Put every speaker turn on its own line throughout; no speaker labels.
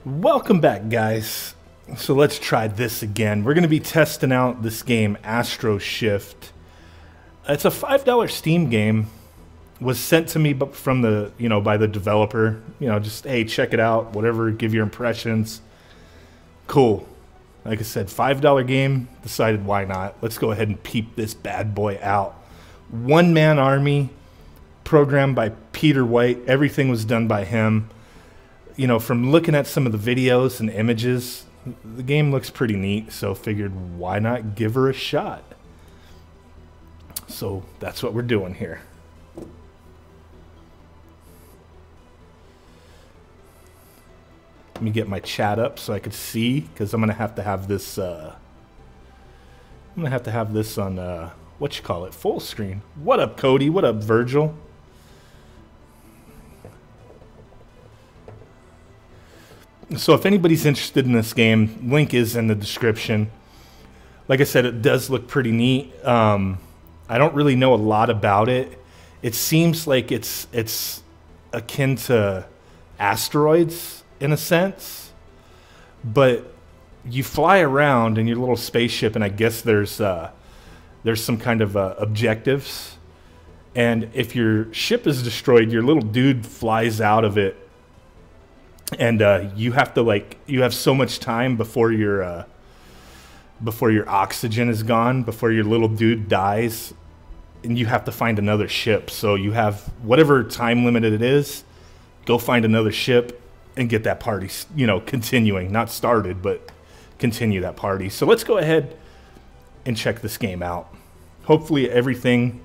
Welcome back, guys. So let's try this again. We're going to be testing out this game, Astro Shift. It's a $5 Steam game. Was sent to me from the, by the developer. Just, hey, check it out, whatever, give your impressions. Cool. Like I said, $5 game. Decided why not. Let's go ahead and peep this bad boy out. One-man army, programmed by Peter White. Everything was done by him. From looking at some of the videos and images, the game looks pretty neat, so figured why not give her a shot. So that's what we're doing here. Let me get my chat up so I could see, because I'm gonna have to have this. I'm gonna have to have this on what you call it, full screen. What up, Cody? What up, Virgil? So if anybody's interested in this game, link is in the description. Like I said, it does look pretty neat. I don't really know a lot about it. It seems like it's akin to asteroids in a sense, but you fly around in your little spaceship, and I guess there's some kind of objectives. And if your ship is destroyed, your little dude flies out of it. And you have to you have so much time before your oxygen is gone, before your little dude dies, and you have to find another ship. So you have whatever time limit it is, go find another ship and get that party, continuing, not started, but continue that party. So let's go ahead and check this game out. Hopefully everything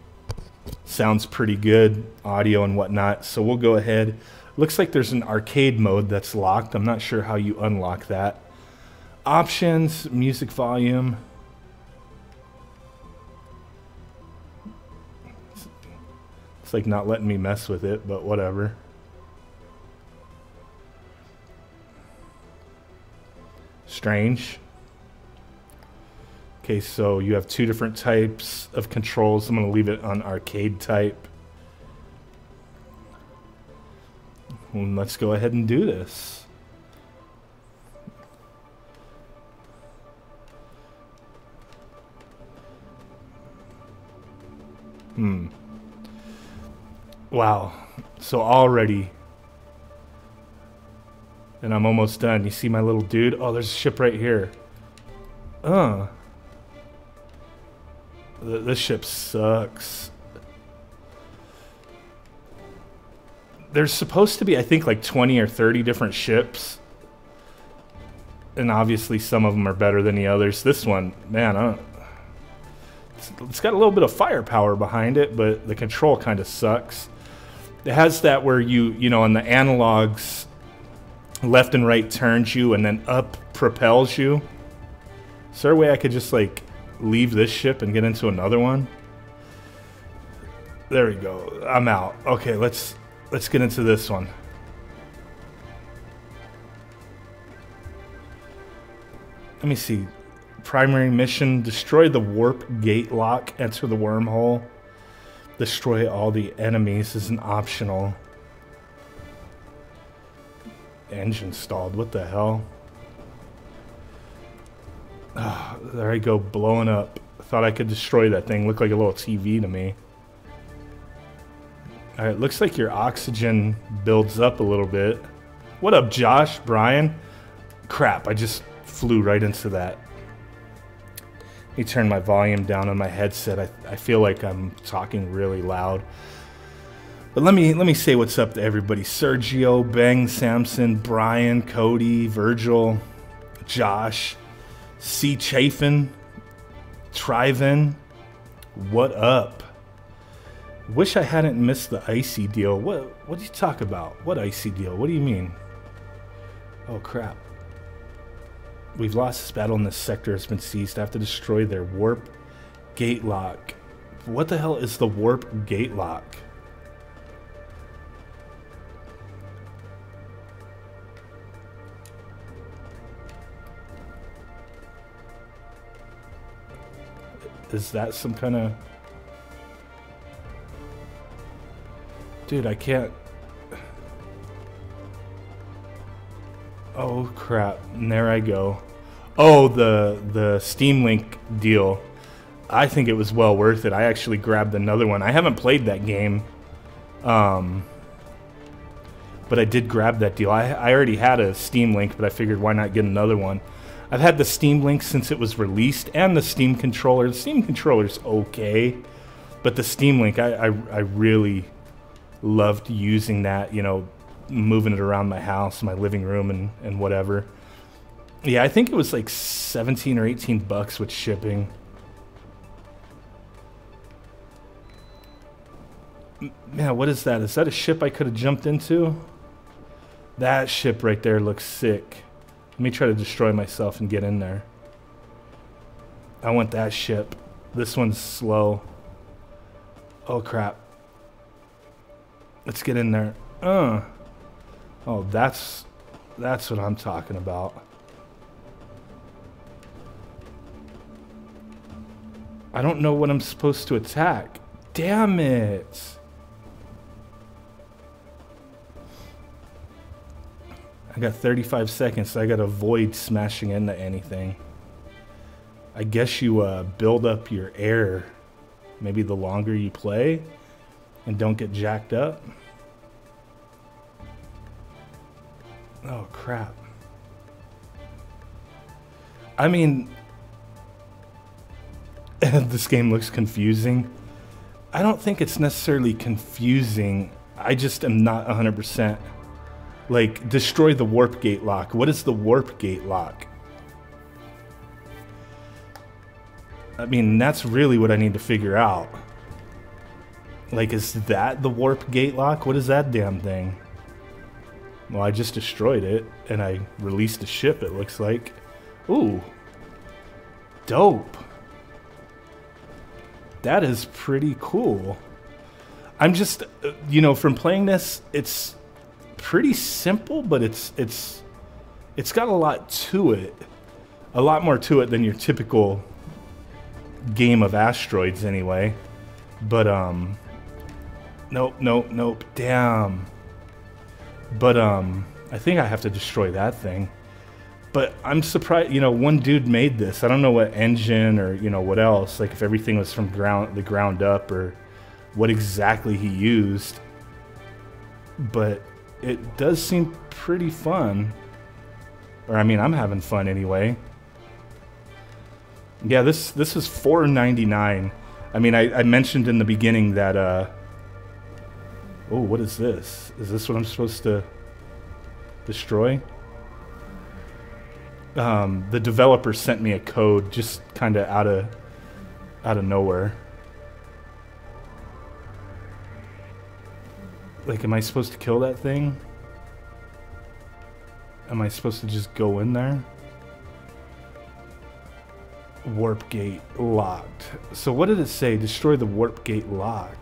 sounds pretty good, audio and whatnot. So we'll go ahead. Looks like there's an arcade mode that's locked. I'm not sure how you unlock that. Options, music volume. It's like not letting me mess with it, but whatever. Strange. Okay, so you have two different types of controls. I'm going to leave it on arcade type. And let's go ahead and do this. Wow. So already, and I'm almost done. You see my little dude? Oh, there's a ship right here. This ship sucks. There's supposed to be, I think, like 20 or 30 different ships. And obviously some of them are better than the others. This one, man, it's got a little bit of firepower behind it, but the control kind of sucks. It has that where on the analogs, left and right turns you and then up propels you. Is there a way I could just leave this ship and get into another one? There we go. I'm out. Okay, let's get into this one. Let me see. Primary mission, destroy the warp gate lock, enter the wormhole. Destroy all the enemies is an optional. Engine stalled, what the hell? Oh, there I go, blowing up. Thought I could destroy that thing, looked like a little TV to me. Alright, looks like your oxygen builds up a little bit. What up, Josh? Brian? Crap, I just flew right into that. Let me turn my volume down on my headset. I feel like I'm talking really loud. But let me say what's up to everybody. Sergio, Bang, Samson, Brian, Cody, Virgil, Josh, C. Chafin, Triven. What up? Wish I hadn't missed the ICEY deal. What did you talk about? What ICEY deal? What do you mean? Oh crap. We've lost this battle and this sector has been seized. I have to destroy their warp gate lock. What the hell is the warp gate lock? Is that some kind of... Dude, I can't... Oh crap, and there I go. Oh, the Steam Link deal. I think it was well worth it. I actually grabbed another one. I haven't played that game. But I did grab that deal. I already had a Steam Link, but I figured why not get another one. I've had the Steam Link since it was released, and the Steam controller. The Steam controller's okay, but the Steam Link, I really loved using that, you know, moving it around my house, my living room, and whatever. Yeah, I think it was like 17 or 18 bucks with shipping. Man, what is that? Is that a ship I could have jumped into? That ship right there looks sick. Let me try to destroy myself and get in there. I want that ship. This one's slow. Oh, crap. Let's get in there. Oh, that's what I'm talking about. I don't know what I'm supposed to attack. Damn it. I got 35 seconds, so I gotta avoid smashing into anything. I guess you build up your air. Maybe the longer you play and don't get jacked up. Oh, crap. I mean, this game looks confusing. I don't think it's necessarily confusing. I just am not 100%. Like, destroy the warp gate lock. What is the warp gate lock? I mean, that's really what I need to figure out. Like, is that the warp gate lock? What is that damn thing? Well, I just destroyed it, and I released a ship, it looks like. Ooh. Dope. That is pretty cool. I'm just, you know, from playing this, it's pretty simple, but it's got a lot to it. A lot more to it than your typical game of asteroids anyway. But nope, damn. But I think I have to destroy that thing. But I'm surprised, you know, one dude made this. I don't know what engine or, you know, what else, like if everything was from the ground up or what exactly he used. But it does seem pretty fun. Or I mean, I'm having fun anyway. Yeah, this is $4.99. I mean, I mentioned in the beginning that oh, what is this? Is this what I'm supposed to destroy? The developer sent me a code just kind of out of nowhere. Like, am I supposed to kill that thing? Am I supposed to just go in there? Warp gate locked. So what did it say? Destroy the warp gate lock.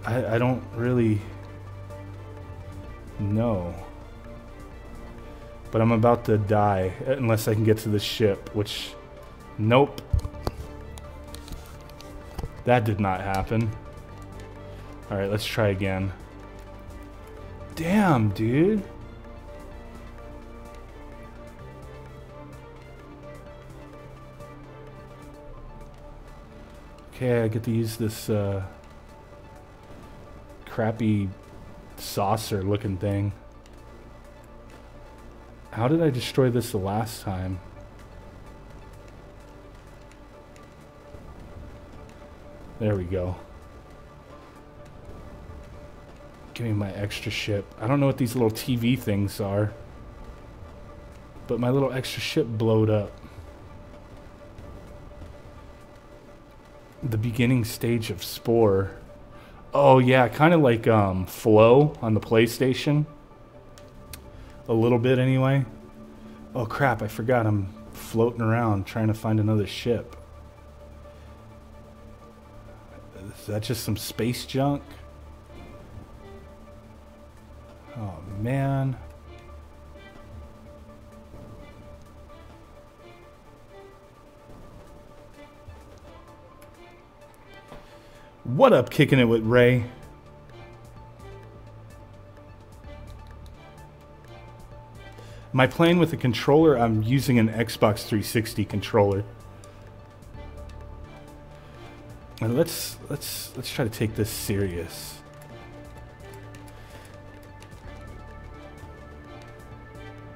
I don't really know. But I'm about to die unless I can get to the ship, which, nope. That did not happen. Alright, let's try again. Damn, dude. Okay, I get to use this crappy saucer looking thing. How did I destroy this the last time? There we go. Give me my extra ship. I don't know what these little TV things are, but my little extra ship blowed up. The beginning stage of Spore. Oh yeah, kind of like Flow on the PlayStation. A little bit anyway. Oh crap, I forgot I'm floating around trying to find another ship. Is that just some space junk? Oh man. What up, kicking it with Ray? Am I playing with a controller? I'm using an Xbox 360 controller. And let's try to take this serious.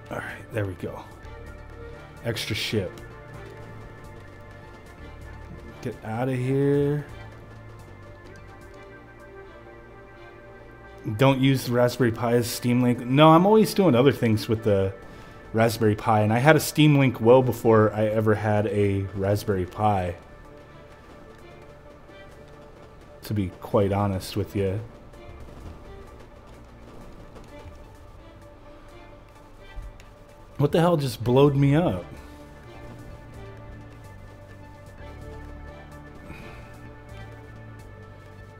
All right, there we go. Extra ship. Get out of here. Don't use the Raspberry Pi as Steam Link. No, I'm always doing other things with the Raspberry Pi, and I had a Steam Link well before I ever had a Raspberry Pi. To be quite honest with you. What the hell just blowed me up?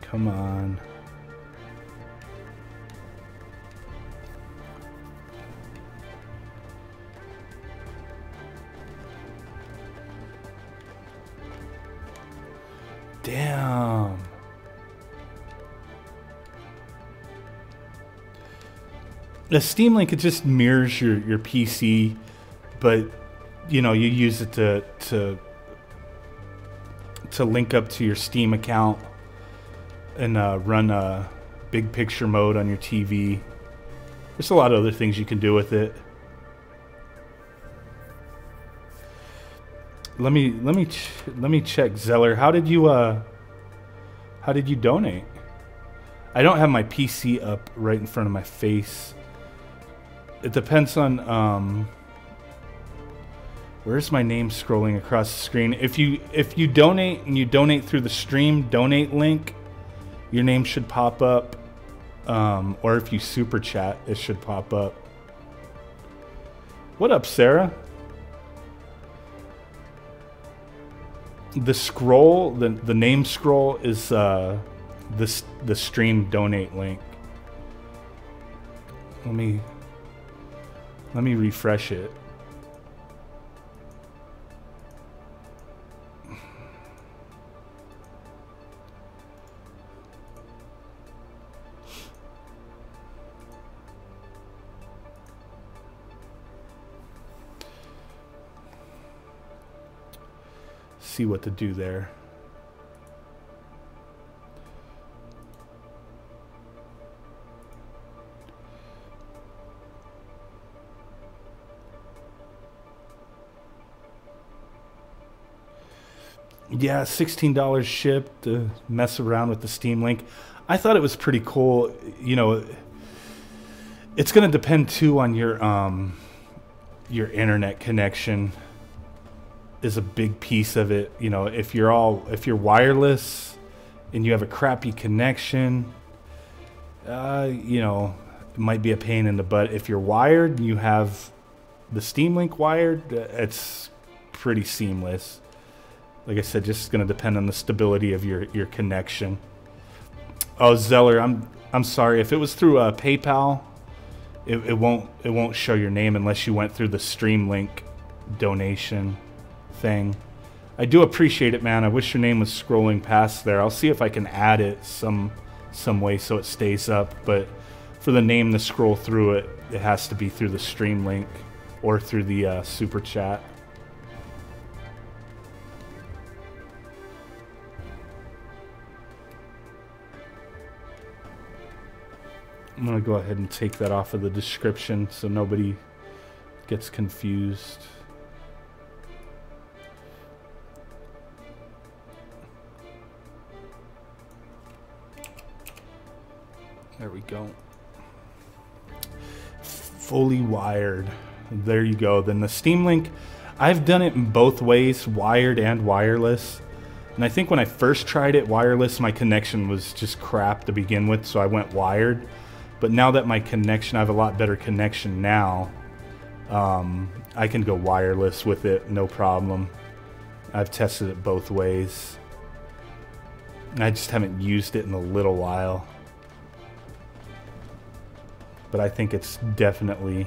Come on. Damn. The Steam Link, it just mirrors your PC, but you know, you use it to link up to your Steam account and run big picture mode on your TV. There's a lot of other things you can do with it. Let me check, Zeller. How did you donate? I don't have my PC up right in front of my face. It depends on where's my name scrolling across the screen. If you donate and you donate through the stream donate link, your name should pop up. Or if you super chat, it should pop up. What up, Sarah? The scroll, the name scroll is the stream donate link. Let me refresh it. See what to do there. Yeah, $16 shipped to mess around with the Steam Link. I thought it was pretty cool. You know, it's going to depend too on your internet connection. Is a big piece of it. You know, if you're wireless and you have a crappy connection, you know, it might be a pain in the butt. If you're wired and you have the Steam Link wired, it's pretty seamless. Like I said, just going to depend on the stability of your connection. Oh, Zeller, I'm sorry. If it was through PayPal, it won't show your name unless you went through the Stream Link donation thing. I do appreciate it, man. I wish your name was scrolling past there. I'll see if I can add it some way so it stays up. But for the name to scroll through it, it has to be through the Stream Link or through the super chat. I'm going to go ahead and take that off of the description so nobody gets confused. There we go. Fully wired. There you go. Then the Steam Link, I've done it in both ways, wired and wireless. And I think when I first tried it wireless, my connection was just crap to begin with, so I went wired. But now that my connection, I have a lot better connection now, I can go wireless with it, no problem. I've tested it both ways. I just haven't used it in a little while. But I think it's definitely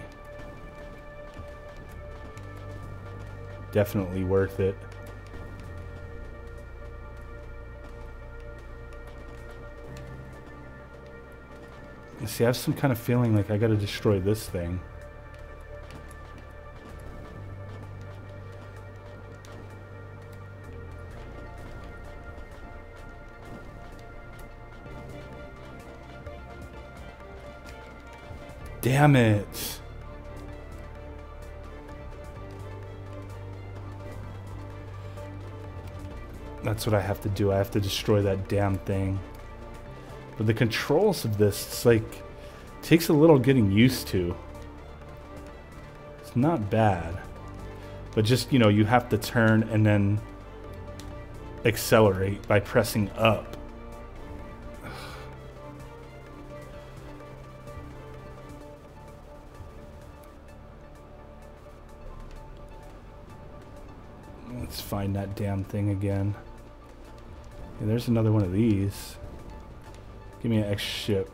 worth it. See, I have some kind of feeling like I gotta destroy this thing. Damn it. That's what I have to do. I have to destroy that damn thing. But the controls of this, it's like, takes a little getting used to. It's not bad. But just, you know, you have to turn and then accelerate by pressing up. Let's find that damn thing again. Yeah, there's another one of these. Give me an extra ship.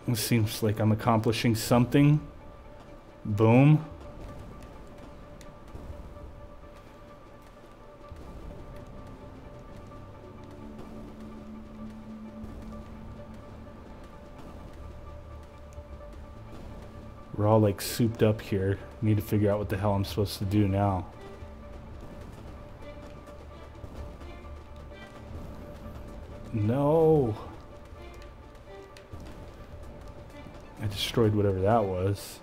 It seems like I'm accomplishing something. Boom. We're all like souped up here. Need to figure out what the hell I'm supposed to do now. No. I destroyed whatever that was.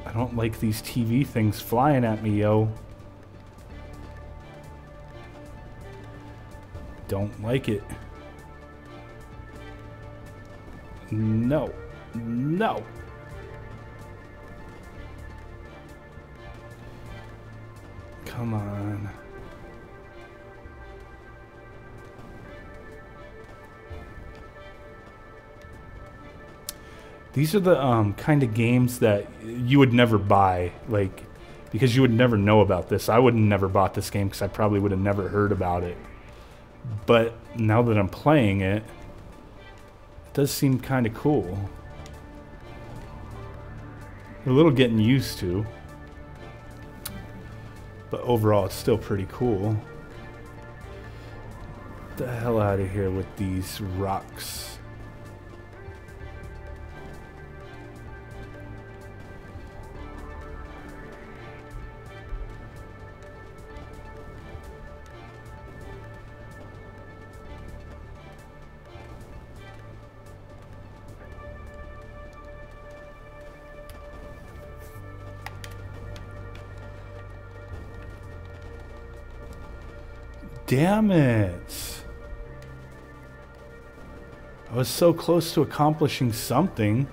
I don't like these TV things flying at me, yo. Don't like it. No. No. Come on. These are the kind of games that you would never buy, like, because you would never know about this. I would have never bought this game because I probably would have never heard about it. But now that I'm playing it, it does seem kind of cool. A little getting used to. But overall, it's still pretty cool. Get the hell out of here with these rocks. Damn it. I was so close to accomplishing something.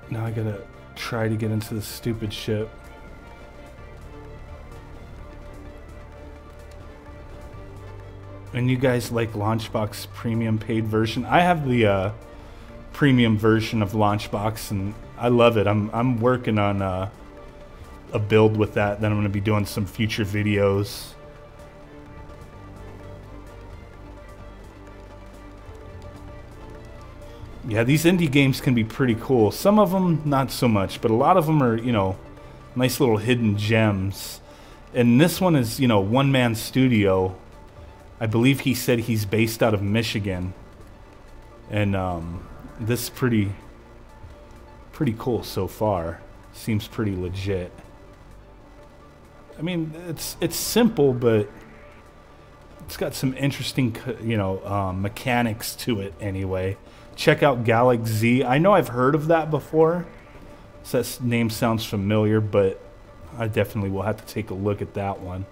Now I gotta try to get into the stupid ship. And you guys like Launchbox Premium paid version? I have the premium version of Launchbox and I love it. I'm working on a build with that. Then I'm going to be doing some future videos. Yeah, these indie games can be pretty cool. Some of them not so much, but a lot of them are, you know, nice little hidden gems. And this one is, you know, one-man studio. I believe he said he's based out of Michigan. And this is pretty cool so far. Seems pretty legit. I mean, it's simple, but it's got some interesting, you know, mechanics to it anyway. Check out Galaxy. I know I've heard of that before. So that name sounds familiar, but I definitely will have to take a look at that one.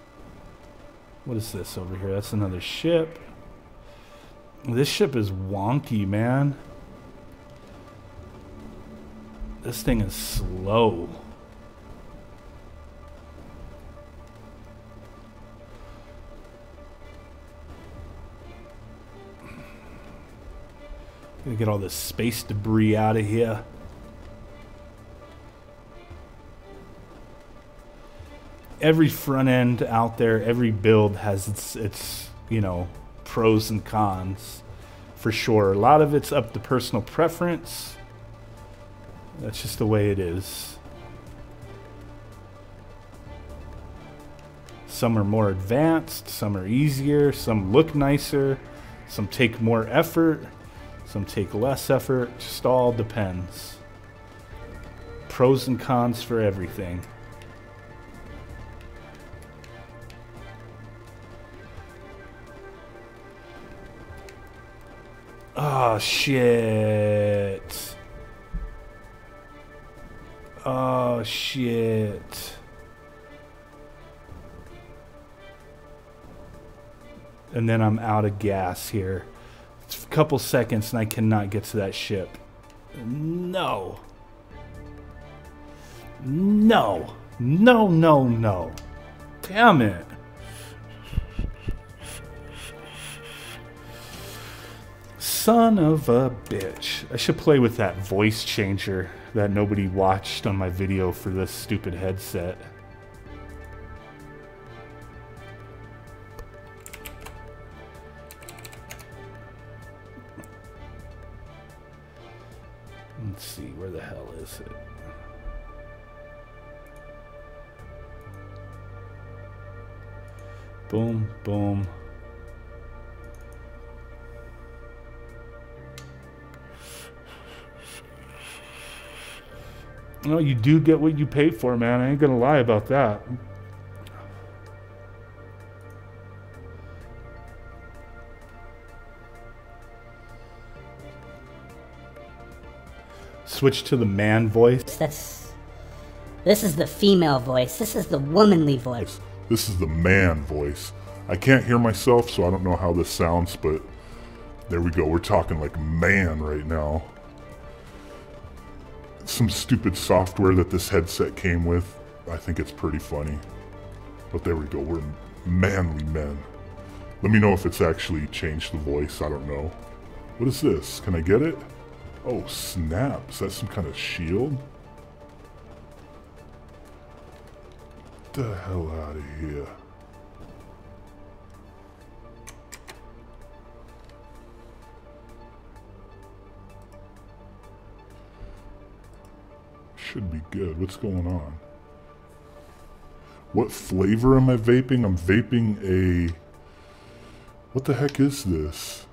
What is this over here? That's another ship. This ship is wonky, man. This thing is slow. Gotta get all this space debris out of here. every front end out there, every build has its you know, pros and cons for sure. A lot of it's up to personal preference. That's just the way it is. Some are more advanced, some are easier, some look nicer, some take more effort, some take less effort. Just all depends. Pros and cons for everything. Oh, shit. Oh, shit. And then I'm out of gas here. It's a couple seconds and I cannot get to that ship. No. No. No, no, no. Damn it. Son of a bitch. I should play with that voice changer that nobody watched on my video for this stupid headset. Let's see, where the hell is it? Boom, boom. No, you do get what you pay for, man. I ain't gonna lie about that. Switch to the man voice.
This is the female voice. This is the womanly voice.
This is the man voice. I can't hear myself, so I don't know how this sounds, but there we go. We're talking like man right now. Some stupid software that this headset came with. I think it's pretty funny. But there we go. We're manly men. Let me know if it's actually changed the voice. I don't know. What is this? Can I get it? Oh, snap. Is that some kind of shield? Get the hell out of here. Should be good. What's going on? What flavor am I vaping? I'm vaping a... What the heck is this?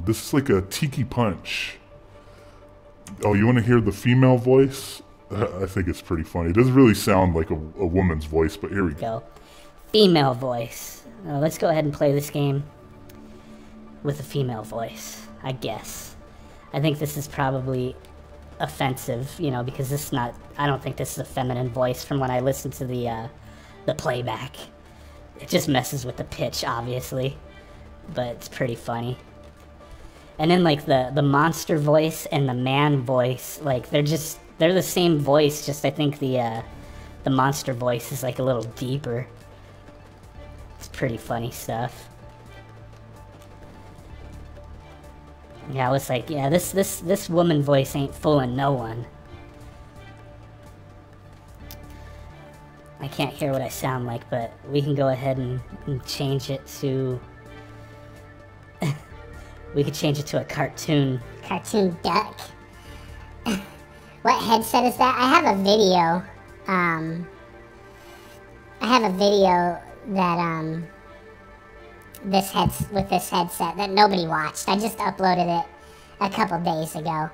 This is like a tiki punch. Oh, you want to hear the female voice? I think it's pretty funny. It doesn't really sound like a woman's voice, but here we go.
Female voice. Let's go ahead and play this game with a female voice, I guess. I think this is probably offensive, you know, because this is not, I don't think this is a feminine voice from when I listen to the playback. It just messes with the pitch, obviously, but it's pretty funny. And then like the monster voice and the man voice, like they're the same voice, just I think the monster voice is like a little deeper. It's pretty funny stuff. Yeah, I was like, yeah, this woman voice ain't fooling no one. I can't hear what I sound like, but we can go ahead and change it to... we could change it to a cartoon.
Cartoon duck. What headset is that? I have a video. That with this headset that nobody watched. I just uploaded it a couple days ago.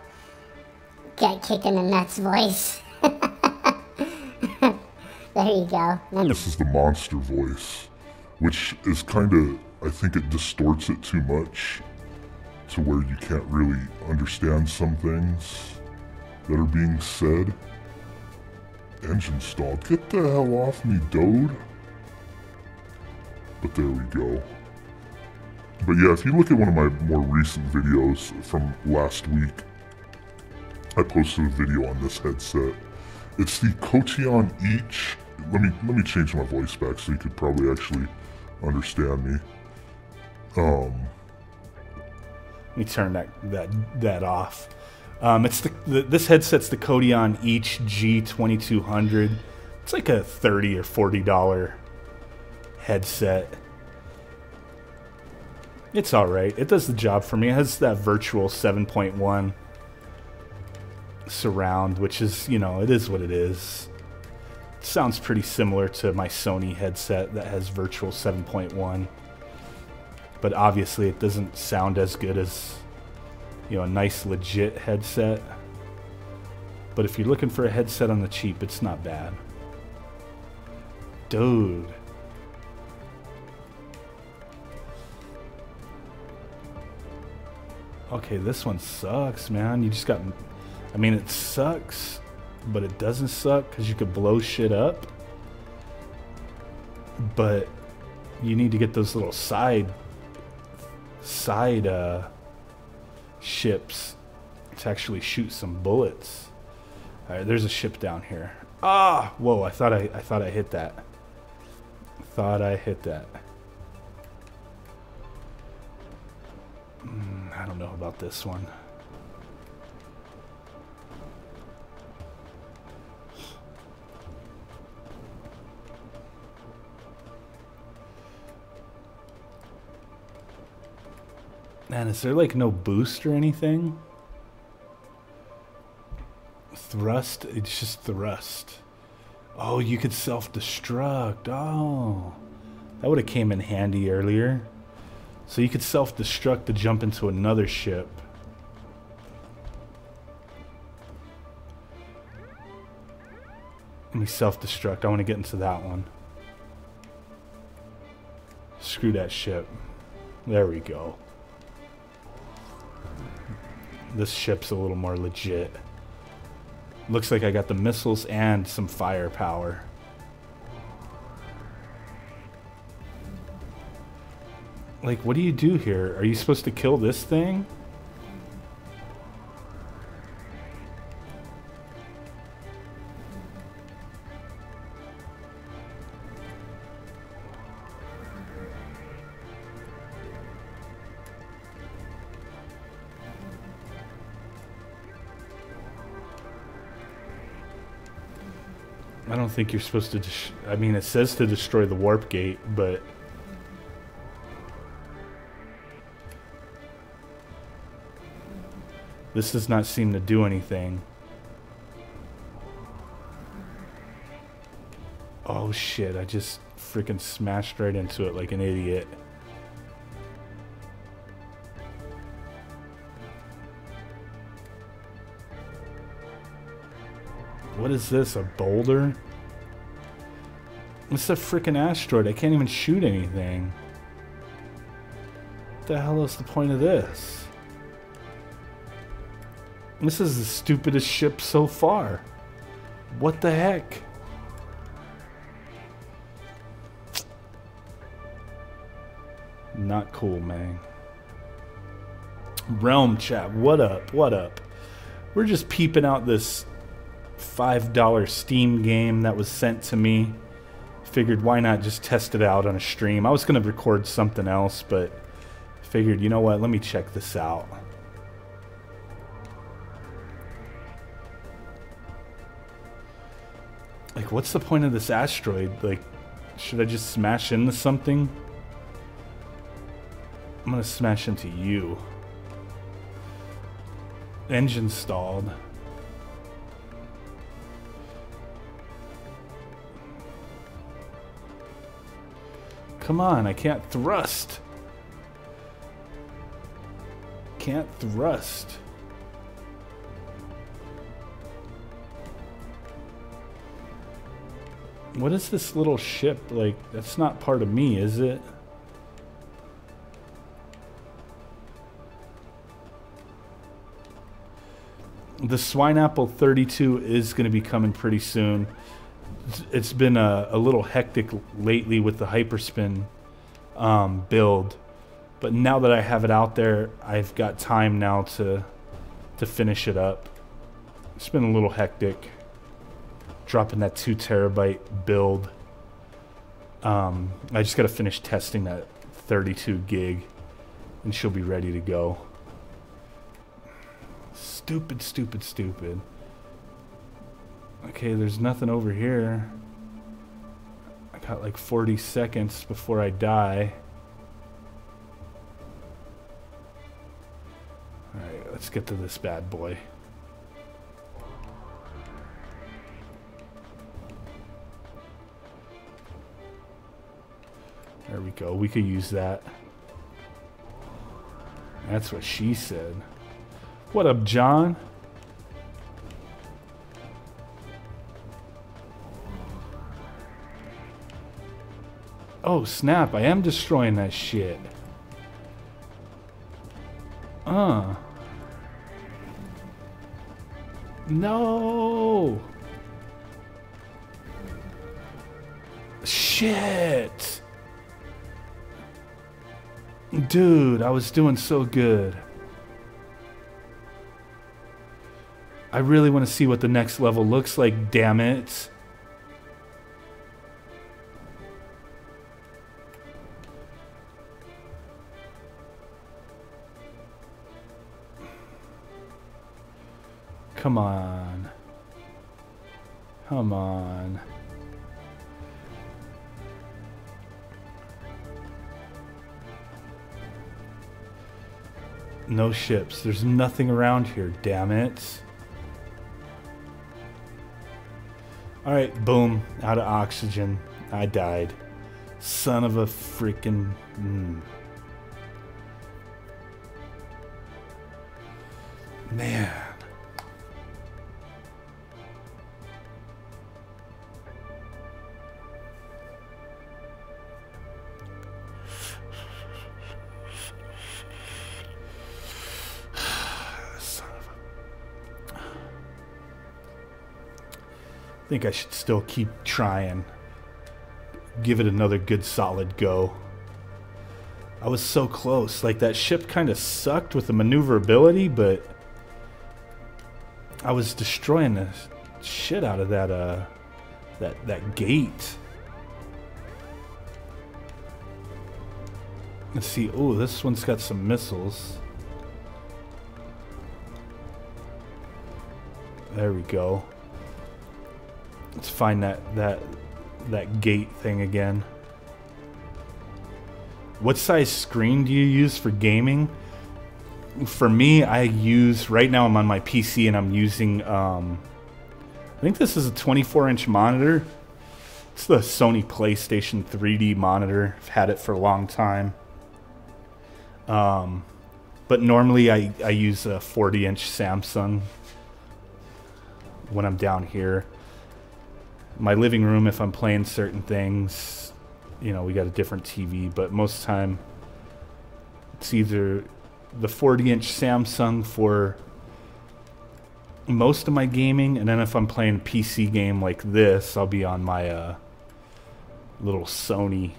Get kicked in the nuts voice. There you go.
This is the monster voice, which is kind of, I think it distorts it too much to where you can't really understand some things that are being said. Engine stalled. Get the hell off me, dude. But there we go. But yeah, if you look at one of my more recent videos from last week, I posted a video on this headset. It's the Kotion Each. Let me change my voice back so you could probably actually understand me.
Let me turn that off. It's this headset's the Kotion Each G2200. It's like a $30 or $40 headset. It's alright. It does the job for me. It has that virtual 7.1 surround, which is, you know, it is what it is. It sounds pretty similar to my Sony headset that has virtual 7.1. But obviously it doesn't sound as good as, you know, a nice legit headset. But if you're looking for a headset on the cheap, it's not bad. Dude. Okay, this one sucks, man. You just got... I mean, it sucks, but it doesn't suck because you could blow shit up. But you need to get those little side ships to actually shoot some bullets. All right, there's a ship down here. Ah, whoa! I thought I hit that. Thought I hit that. I don't know about this one. Man, is there like no boost or anything? Thrust? It's just thrust. Oh, you could self-destruct. Oh, that would have came in handy earlier. So you could self-destruct to jump into another ship. Let me self-destruct. I want to get into that one. Screw that ship. There we go. This ship's a little more legit. Looks like I got the missiles and some firepower. Like, what do you do here? Are you supposed to kill this thing? I don't think you're supposed to... I mean, it says to destroy the warp gate, but... this does not seem to do anything. Oh shit, I just freaking smashed right into it like an idiot. What is this, a boulder? It's a freaking asteroid. I can't even shoot anything. What the hell is the point of this? This is the stupidest ship so far. What the heck? Not cool, man. Realm chat, what up? What up? We're just peeping out this $5 Steam game that was sent to me. Figured why not just test it out on a stream. I was going to record something else, but figured, you know what, let me check this out. Like, what's the point of this asteroid? Like, should I just smash into something? I'm gonna smash into you. Engine stalled. Come on, I can't thrust. Can't thrust. What is this little ship? Like, that's not part of me, is it? The Swine Apple 32 is going to be coming pretty soon. It's been a little hectic lately with the Hyperspin build. But now that I have it out there, I've got time now to finish it up. It's been a little hectic. Dropping that 2 terabyte build. I just got to finish testing that 32 gig and she'll be ready to go. Stupid, stupid, stupid. Okay, there's nothing over here. I got like 40 seconds before I die. Alright, let's get to this bad boy. There we go. We could use that. That's what she said. What up, John? Oh, snap. I am destroying that shit. No. Shit. Dude, I was doing so good. I really want to see what the next level looks like, damn it. Come on. Come on. No ships. There's nothing around here, damn it. Alright, boom. Out of oxygen. I died. Son of a freaking... Man. I think I should still keep trying. Give it another good solid go. I was so close. Like, that ship kind of sucked with the maneuverability, but I was destroying the shit out of that that gate. Let's see. Oh, this one's got some missiles. There we go. Let's find that gate thing again. What size screen do you use for gaming? For me, right now I'm on my PC and I'm using, I think this is a 24-inch monitor. It's the Sony PlayStation 3D monitor. I've had it for a long time. But normally I use a 40-inch Samsung when I'm down here. My living room, if I'm playing certain things, you know, we got a different TV, but most of the time it's either the 40-inch Samsung for most of my gaming, and then if I'm playing a PC game like this, I'll be on my little Sony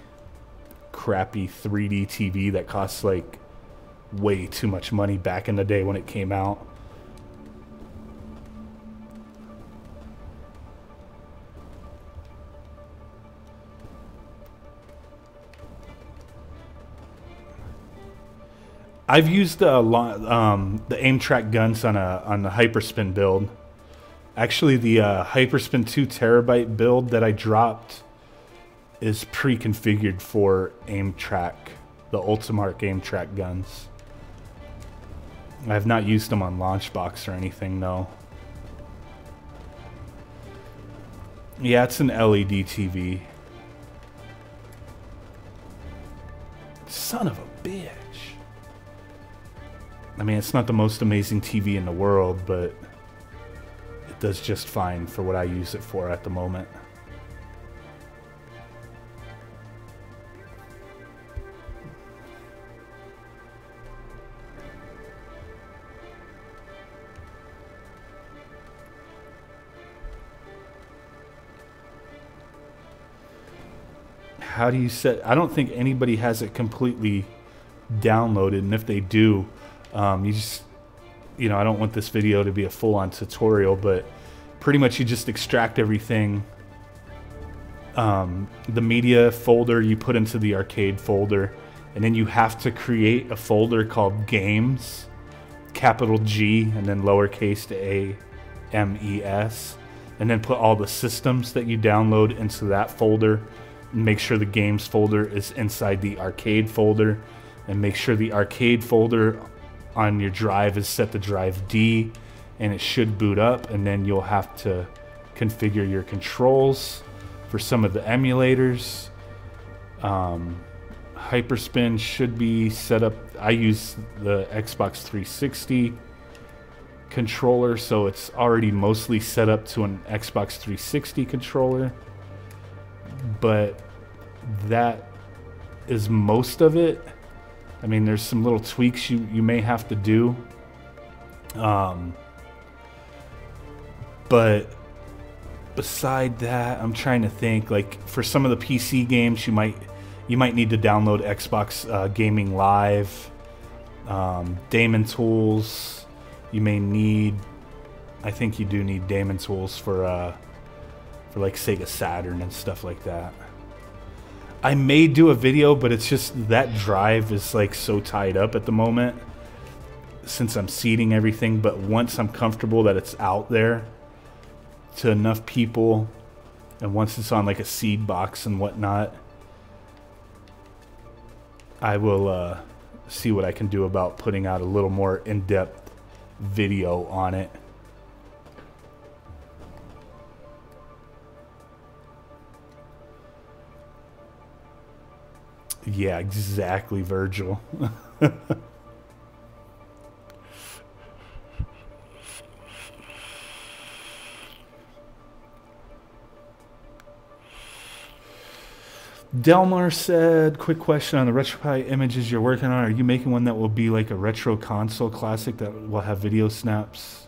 crappy 3D TV that costs like way too much money back in the day when it came out. I've used the aim track guns on the Hyperspin build. Actually, the Hyperspin 2 terabyte build that I dropped is pre-configured for aim track, the Ultimark aim track guns. I have not used them on Launchbox or anything, no. Yeah, it's an LED TV. Son of a bitch. I mean, it's not the most amazing TV in the world, but it does just fine for what I use it for at the moment. How do you set... I don't think anybody has it completely downloaded, and if they do... you just, you know, I don't want this video to be a full-on tutorial, but pretty much you just extract everything. The media folder you put into the arcade folder, and then you have to create a folder called games, capital G, and then lowercase a M-E-S, and then put all the systems that you download into that folder, make sure the games folder is inside the arcade folder, and make sure the arcade folder on your drive is set to drive D, and it should boot up. And then you'll have to configure your controls for some of the emulators. Hyperspin should be set up. I use the Xbox 360 controller, so it's already mostly set up to an Xbox 360 controller, but that is most of it. I mean, there's some little tweaks you may have to do, but beside that, I'm trying to think, like, for some of the PC games, you might need to download Xbox Gaming Live, Daemon Tools. You may need, I think you do need Daemon Tools for like Sega Saturn and stuff like that. I may do a video, but it's just that drive is like so tied up at the moment since I'm seeding everything. But once I'm comfortable that it's out there to enough people, and once it's on like a seed box and whatnot, I will see what I can do about putting out a little more in-depth video on it. Yeah, exactly, Virgil. Delmar said, quick question on the RetroPie images you're working on. Are you making one that will be like a retro console classic that will have video snaps?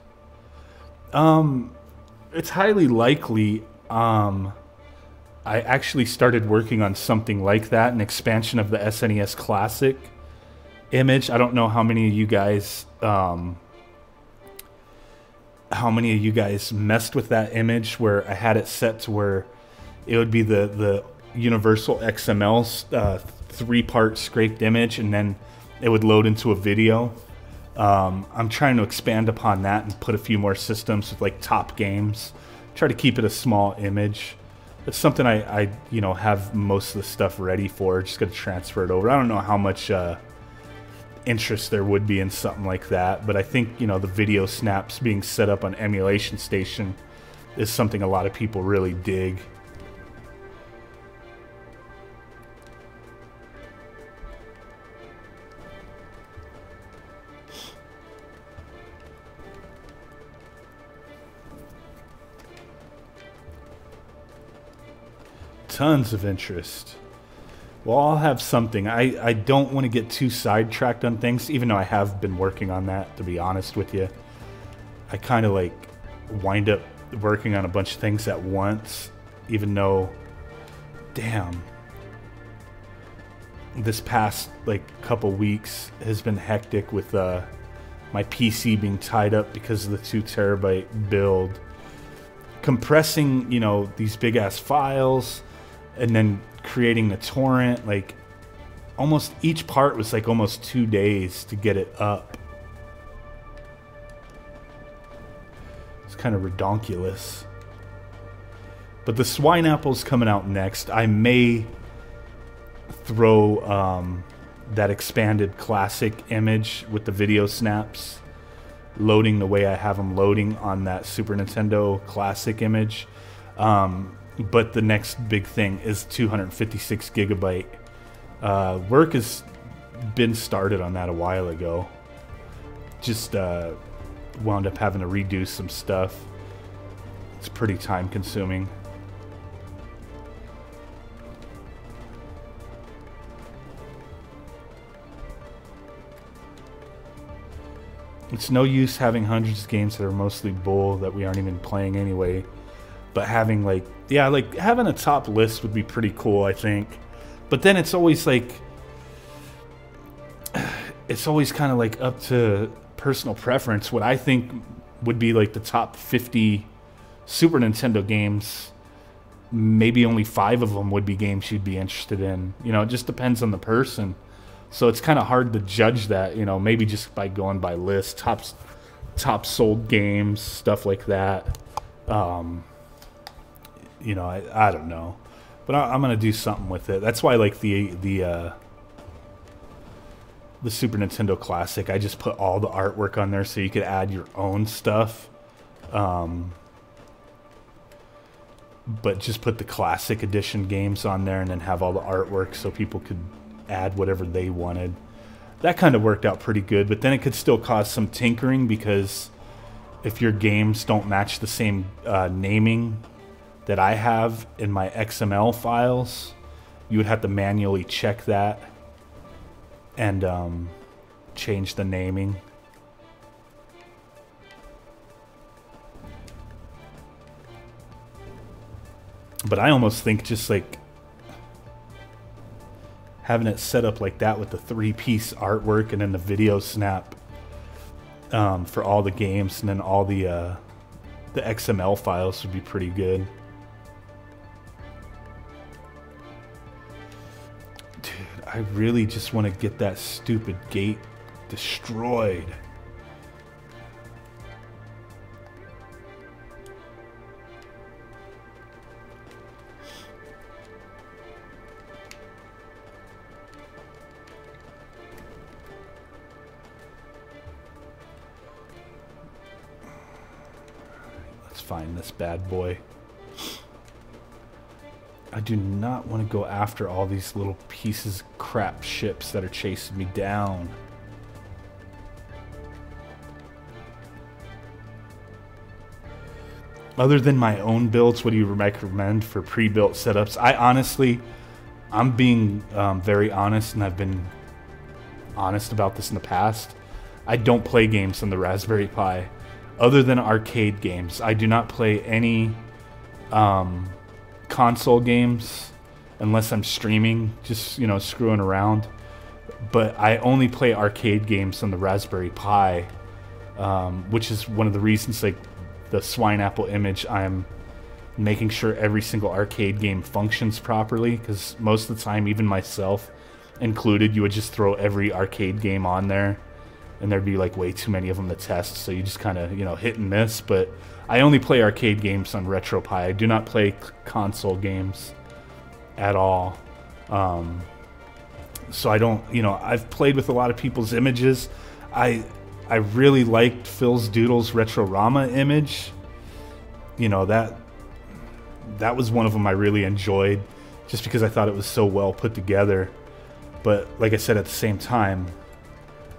It's highly likely. I actually started working on something like that, an expansion of the SNES Classic image. I don't know how many of you guys messed with that image where I had it set to where it would be the Universal XML 3-part scraped image, and then it would load into a video. I'm trying to expand upon that and put a few more systems with like top games. Try to keep it a small image. It's something I have most of the stuff ready for. Just got to transfer it over. I don't know how much interest there would be in something like that, but I think the video snaps being set up on Emulation Station is something a lot of people really dig. Tons of interest. Well, I'll have something. I don't want to get too sidetracked on things, even though I have been working on that, to be honest with you. I kind of like wind up working on a bunch of things at once, even though, damn, this past like couple weeks has been hectic with my PC being tied up because of the 2 terabyte build. Compressing, these big ass files, and then creating the torrent, like almost each part was like almost 2 days to get it up. It's kind of redonkulous. But the Swine Apple's coming out next. I may throw that expanded classic image with the video snaps loading the way I have them loading on that Super Nintendo classic image. But the next big thing is 256 gigabyte. Work has been started on that a while ago. Just wound up having to redo some stuff. It's pretty time consuming. It's no use having hundreds of games that are mostly bull that we aren't even playing anyway. But having like having a top list would be pretty cool, I think. But then it's always like, it's always kind of like up to personal preference. What I think would be like the top 50 Super Nintendo games, maybe only 5 of them would be games you'd be interested in. It just depends on the person. So it's kind of hard to judge that, maybe just by going by list, top sold games, stuff like that. I don't know. But I'm gonna do something with it. That's why, like, the Super Nintendo Classic, I just put all the artwork on there so you could add your own stuff. But just put the Classic Edition games on there and then have all the artwork so people could add whatever they wanted. That kind of worked out pretty good, but then it could still cause some tinkering because if your games don't match the same naming that I have in my XML files, you would have to manually check that and change the naming. But I almost think just like having it set up like that with the 3-piece artwork and then the video snap for all the games and then all the XML files would be pretty good. Dude, I really just want to get that stupid gate destroyed. Find this bad boy. I do not want to go after all these little pieces of crap ships that are chasing me down. Other than my own builds, what do you recommend for pre-built setups? I'm being very honest, and I've been honest about this in the past. I don't play games on the Raspberry Pi. Other than arcade games, I do not play any console games unless I'm streaming, just, you know, screwing around. But I only play arcade games on the Raspberry Pi, which is one of the reasons, like the Swine Apple image, I'm making sure every single arcade game functions properly, because most of the time, even myself included, you would just throw every arcade game on there and there'd be like way too many of them to test, so you just kind of, you know, hit and miss. But I only play arcade games on RetroPie. I do not play console games at all. So I don't, you know, I've played with a lot of people's images. I really liked Phil's Doodle's Retrorama image. You know, that was one of them I really enjoyed, just because I thought it was so well put together. But like I said, at the same time,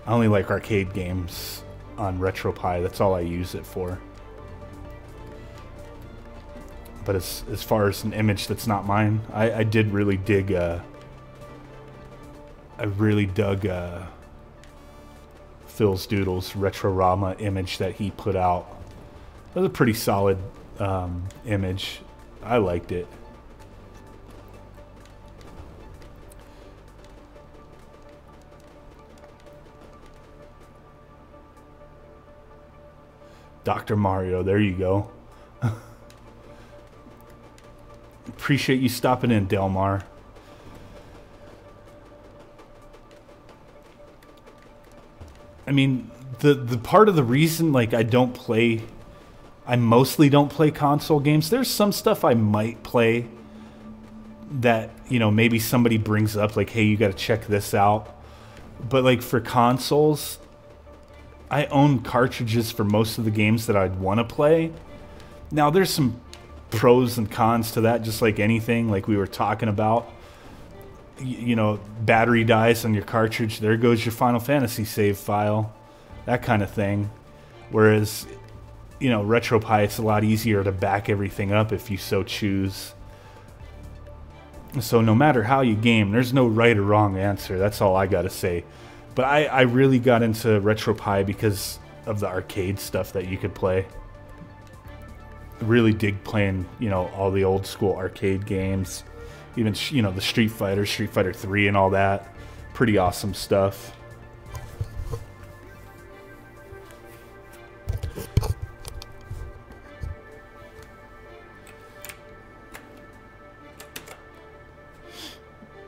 I only like arcade games on RetroPie. That's all I use it for. But as far as an image that's not mine, I did really dig. I really dug Phil's Doodle's Retrorama image that he put out. That was a pretty solid image. I liked it. Dr. Mario, there you go. Appreciate you stopping in, Delmar. I mean, the part of the reason, like, I mostly don't play console games. There's some stuff I might play that, you know, maybe somebody brings up, like, hey, you got to check this out. But, like, for consoles, I own cartridges for most of the games that I'd want to play. Now, there's some pros and cons to that, just like anything, like we were talking about. You know, battery dies on your cartridge, there goes your Final Fantasy save file, that kind of thing. Whereas, you know, RetroPie, it's a lot easier to back everything up if you so choose. So no matter how you game, there's no right or wrong answer. That's all I gotta say. But I really got into RetroPie because of the arcade stuff that you could play. Really dig playing, you know, all the old school arcade games. Even, you know, the Street Fighter 3 and all that. Pretty awesome stuff.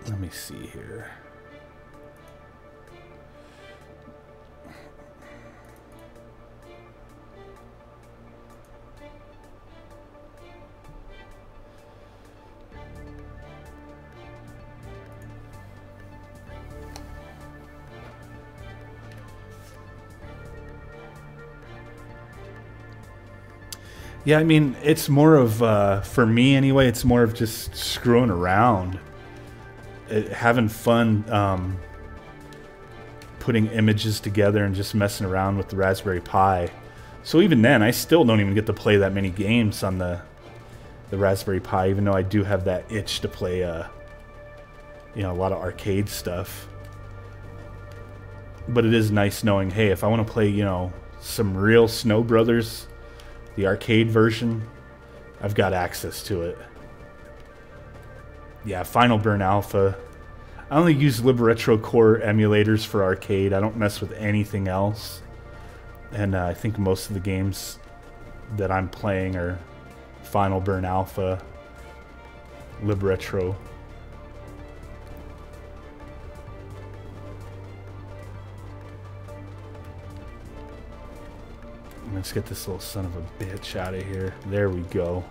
Let me see here. Yeah, I mean, it's more of, for me anyway, it's more of just screwing around. Having fun putting images together and just messing around with the Raspberry Pi. So even then, I still don't even get to play that many games on the Raspberry Pi, even though I do have that itch to play, you know, a lot of arcade stuff. But it is nice knowing, hey, if I want to play, you know, some real Snow Brothers, the arcade version, I've got access to it. Yeah, Final Burn Alpha. I only use LibRetro Core emulators for arcade. I don't mess with anything else. And I think most of the games that I'm playing are Final Burn Alpha, LibRetro. Let's get this little son of a bitch out of here. There we go.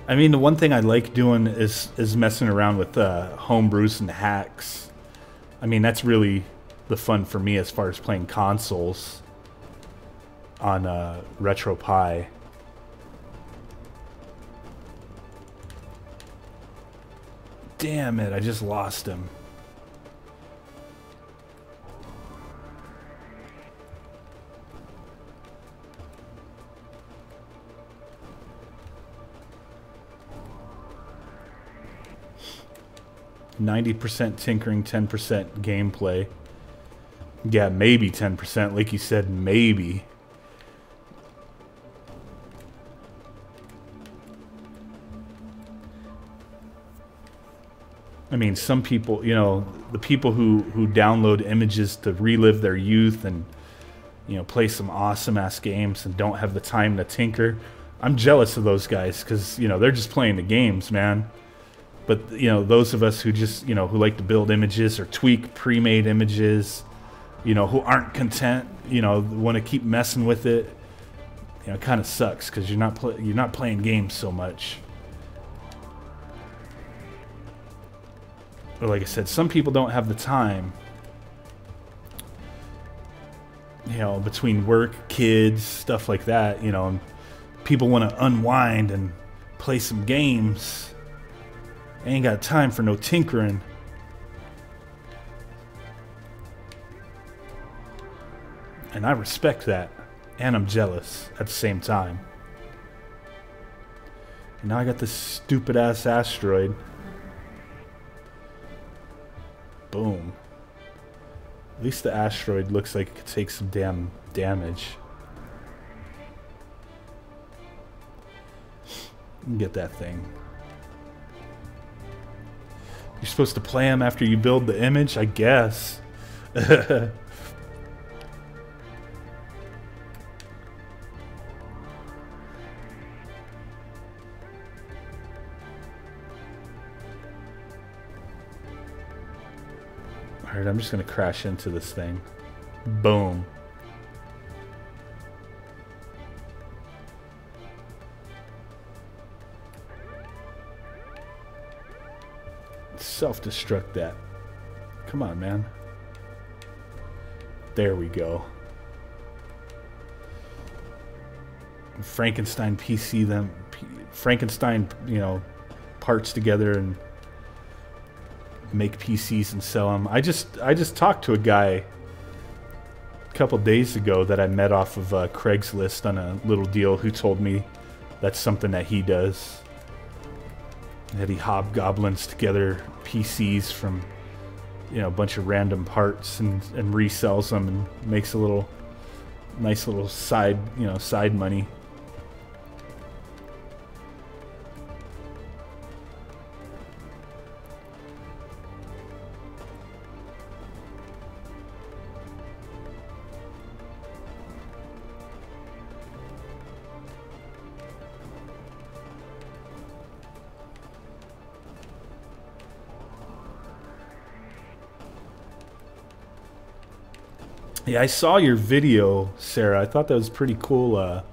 I mean, the one thing I like doing is messing around with homebrews and hacks. I mean, that's really the fun for me as far as playing consoles on RetroPie. Damn it, I just lost him. %, tinkering, 10% gameplay. Yeah, maybe 10%, like you said, maybe. I mean, some people, you know, the people who download images to relive their youth and, you know, play some awesome-ass games and don't have the time to tinker. I'm jealous of those guys because, you know, they're just playing the games, man. But, you know, those of us who just, you know, who like to build images or tweak pre-made images, you know, who aren't content, you know, want to keep messing with it, you know, it kind of sucks because you're not playing games so much. But like I said, some people don't have the time, you know, between work, kids, stuff like that, you know, and people want to unwind and play some games. They ain't got time for no tinkering. And I respect that, and I'm jealous at the same time. And now I got this stupid ass asteroid. Boom. At least the asteroid looks like it could take some damn damage. Get that thing. You're supposed to play them after you build the image, I guess. Alright, I'm just gonna crash into this thing. Boom. Self-destruct that. Come on, man. There we go. Frankenstein PC them. Frankenstein, you know, parts together and make PCs and sell them. I just talked to a guy a couple days ago that I met off of Craigslist on a little deal who told me that's something that he does. That he hobgoblins together PCs from, you know, a bunch of random parts and resells them and makes a little nice little side, you know, side money. Yeah, I saw your video, Sarah. I thought that was a pretty cool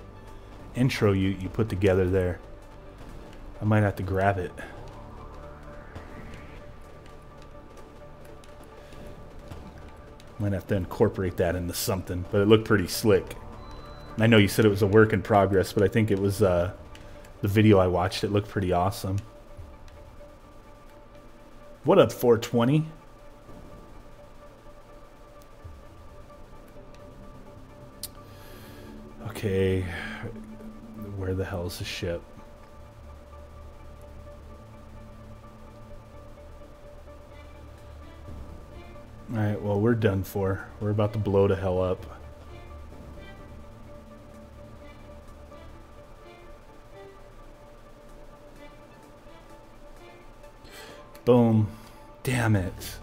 intro you put together there. I might have to grab it. Might have to incorporate that into something, but it looked pretty slick. And I know you said it was a work in progress, but I think it was the video I watched. It looked pretty awesome. What up, 420? Okay, where the hell is the ship? Alright, well, we're done for. We're about to blow the hell up. Boom. Damn it.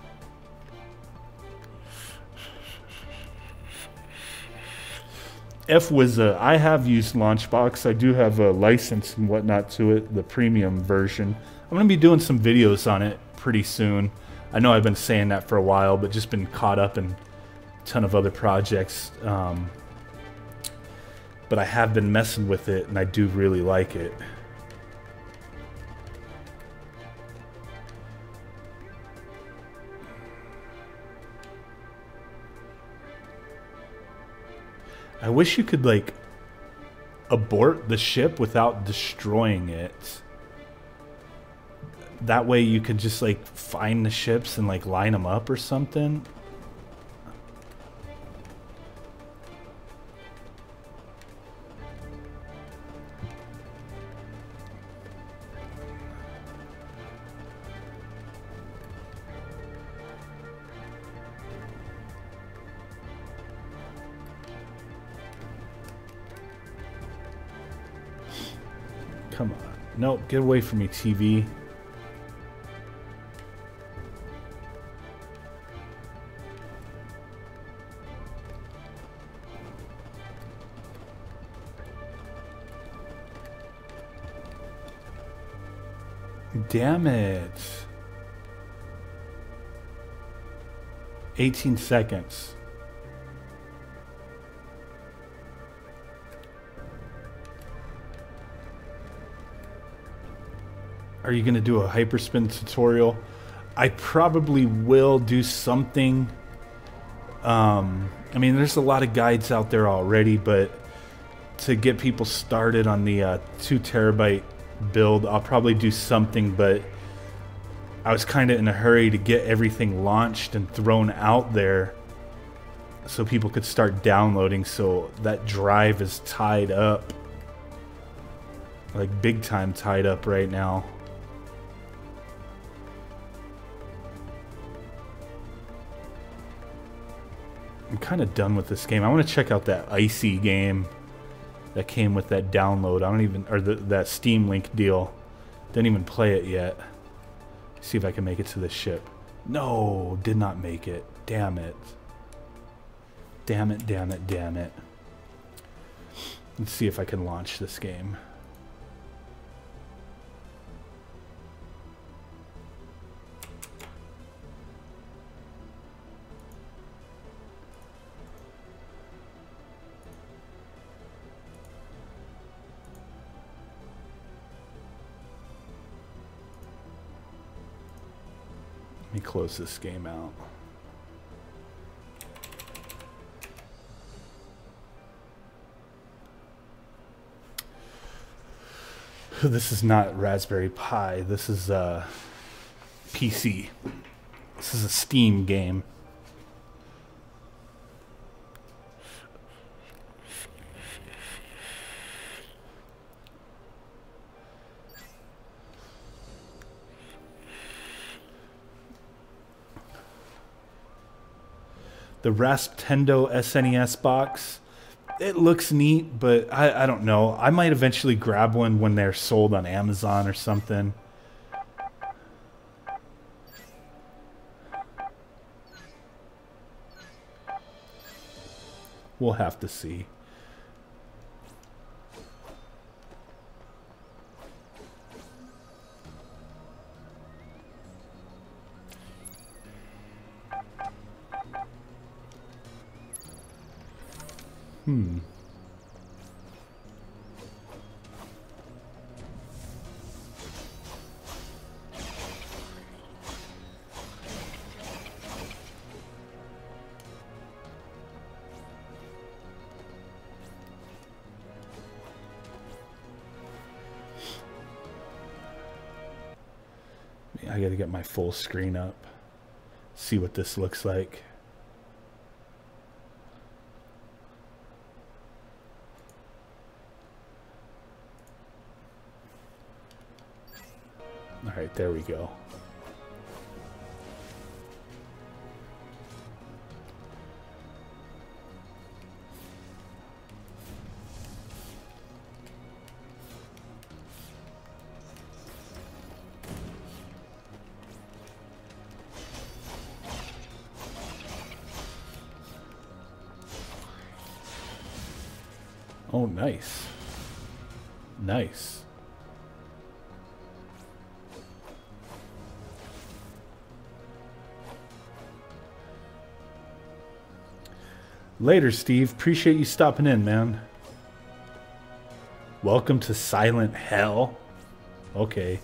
I have used Launchbox. I do have a license and whatnot to it, the premium version. I'm going to be doing some videos on it pretty soon. I know I've been saying that for a while, but just been caught up in a ton of other projects. But I have been messing with it, and I do really like it. I wish you could, like, abort the ship without destroying it. That way you could just, like, find the ships and, like, line them up or something. Come on. Nope, get away from me, TV. Damn it. 18 seconds. Are you going to do a hyperspin tutorial? I probably will do something. I mean, there's a lot of guides out there already, but to get people started on the 2 terabyte build, I'll probably do something, but I was kind of in a hurry to get everything launched and thrown out there so people could start downloading, so that drive is tied up. Like, big time tied up right now. I'm kind of done with this game. I want to check out that ICEY game that came with that download. I don't even, or that Steam Link deal. Didn't even play it yet. See if I can make it to this ship. No, did not make it. Damn it. Damn it, damn it, damn it. Let's see if I can launch this game. Let me close this game out. This is not Raspberry Pi. This is PC. This is a Steam game. The Rasptendo SNES box, it looks neat, but I don't know. I might eventually grab one when they're sold on Amazon or something. We'll have to see. I gotta get my full screen up. See what this looks like. All right, there we go. Oh, nice. Nice. Later, Steve. Appreciate you stopping in, man. Welcome to Silent Hell. Okay.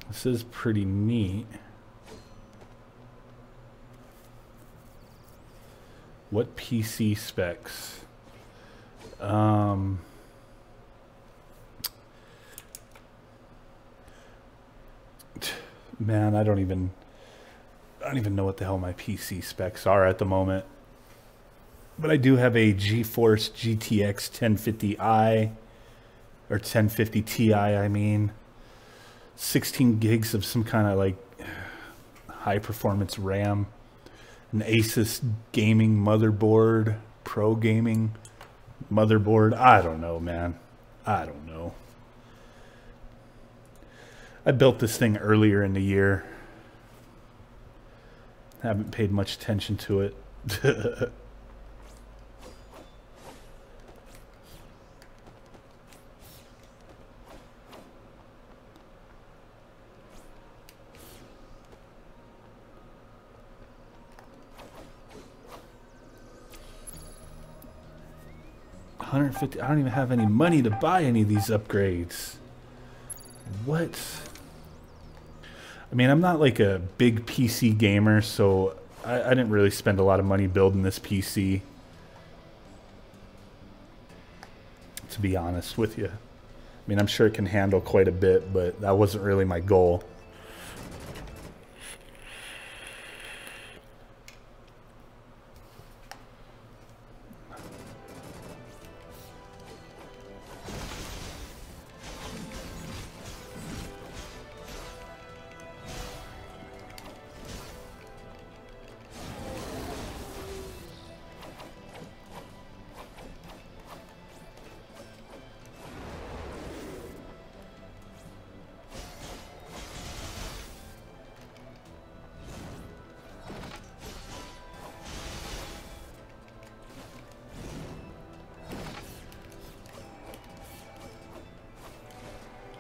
This is pretty neat. What PC specs? Man, I don't even know what the hell my PC specs are at the moment. But I do have a GeForce GTX 1050i, or 1050 Ti, I mean. 16 gigs of some kind of like high performance RAM. An Asus gaming motherboard, pro gaming motherboard. I don't know, man. I don't know. I built this thing earlier in the year. Haven't paid much attention to it. $150. I don't even have any money to buy any of these upgrades. What? I mean, I'm not like a big PC gamer, so I didn't really spend a lot of money building this PC. To be honest with you. I mean, I'm sure it can handle quite a bit, but that wasn't really my goal.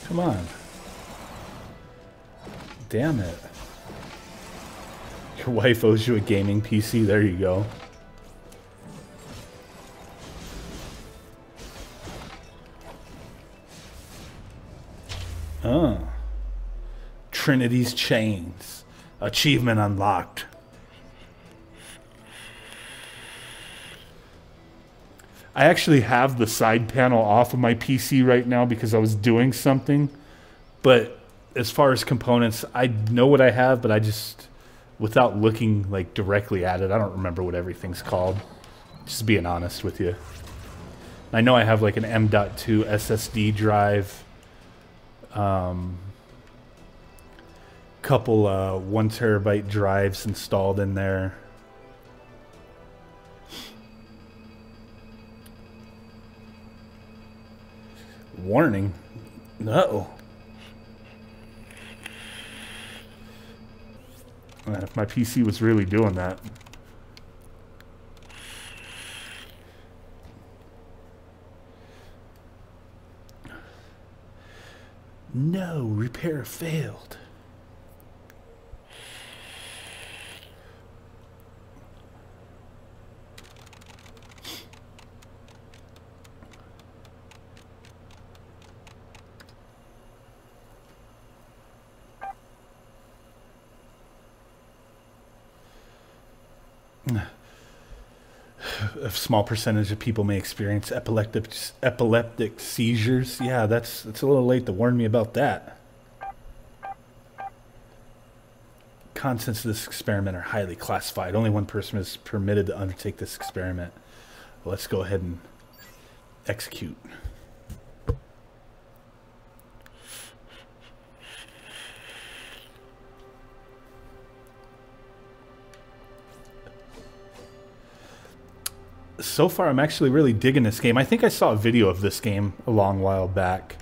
Come on. Damn it. Your wife owes you a gaming PC. There you go. Trinity's Chains. Achievement unlocked. I actually have the side panel off of my PC right now because I was doing something. But as far as components, I know what I have, but I just, without looking like directly at it, I don't remember what everything's called. Just being honest with you. I know I have like an M.2 SSD drive. Couple 1 terabyte drives installed in there. Warning. Uh-oh. And if my PC was really doing that. No, repair failed. A small percentage of people may experience epileptic seizures. Yeah, it's a little late to warn me about that. Contents of this experiment are highly classified. Only one person is permitted to undertake this experiment. Let's go ahead and execute. So far, I'm actually really digging this game. I think I saw a video of this game a long while back.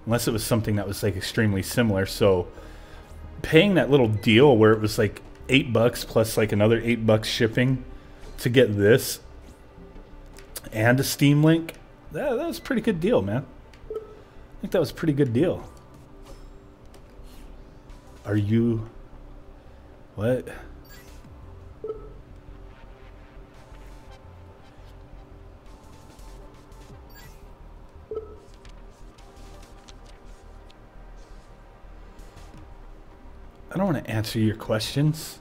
Unless it was something that was like extremely similar. So, paying that little deal where it was like $8 plus like another $8 shipping to get this and a Steam link, that was a pretty good deal, man. I think that was a pretty good deal. Are you... What? I don't want to answer your questions.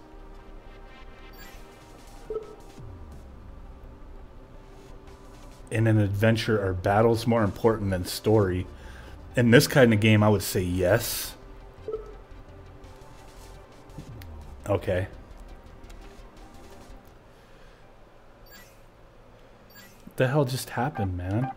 In an adventure, are battles more important than story? In this kind of game, I would say yes. Okay. What the hell just happened, man?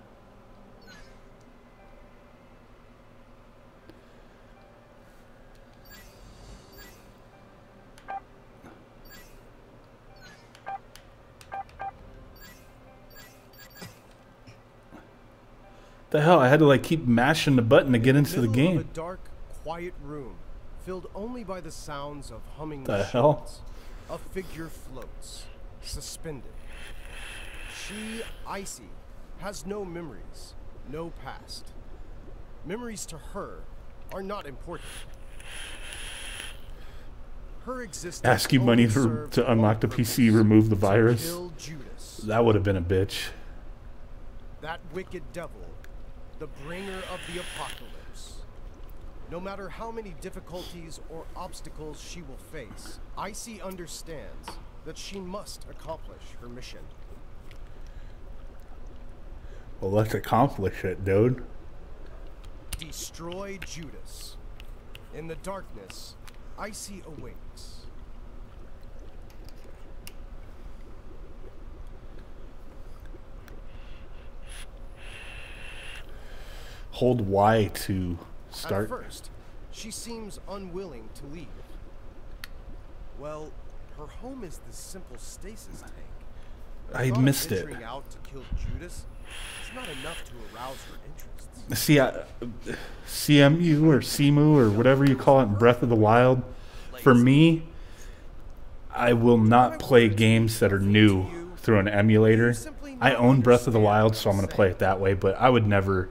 The hell, I had to like keep mashing the button to get into the game.
A dark, quiet room filled only by the sounds of humming
The
machines.
hell?
A figure floats, suspended. She, ICEY, has no memories, no past. Memories to her are not important. Her existence
Ask you money
only served
to unlock the
one
PC,
purpose:
remove the
to
virus.
kill Judas.
That would have been a bitch.
That wicked devil, the bringer of the apocalypse. No matter how many difficulties or obstacles she will face, ICEY understands that she must accomplish her mission.
Well, let's accomplish it, dude.
Destroy Judas. In the darkness, ICEY awakes.
Hold Y to start.
At first, she seems unwilling to leave. Well, her home is this simple stasis tank. The
I
thought of
missed it.
venturing out to kill Judas is not enough to arouse her interests.
See, CMU or CMU or whatever you call it in Breath of the Wild. For me, I will not play games that are new through an emulator. I own Breath of the Wild, so I'm going to play it that way, but I would never...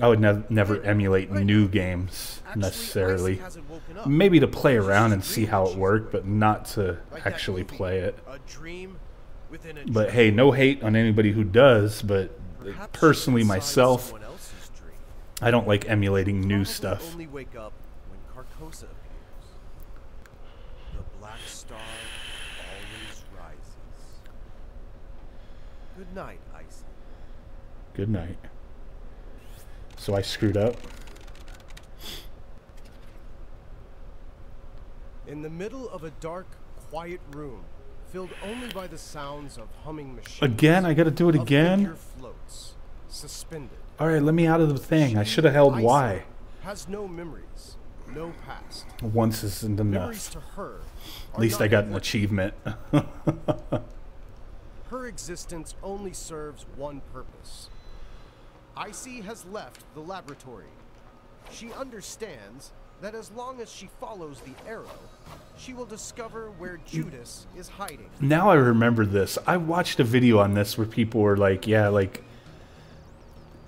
I would never emulate new games necessarily. Maybe to play around and see how it worked, but not to actually play it. But hey, no hate on anybody who does, but personally myself, I don't like emulating new stuff.
Only wake up when Carcosa appears. The black star always rises. Good night, ICEY.
Good night. So I screwed up.
In the middle of a dark, quiet room, filled only by the sounds of humming machines.
Again? I gotta do it
a
again?
figure floats, suspended.
Alright, let me out of the thing. I should have held Y.
Has no memories, no past.
Once isn't
Memories
enough.
to her
At least I got an achievement.
Her existence only serves one purpose. ICEY has left the laboratory. She understands that as long as she follows the arrow, she will discover where Judas is hiding.
Now I remember this. I watched a video on this where people were like, yeah, like,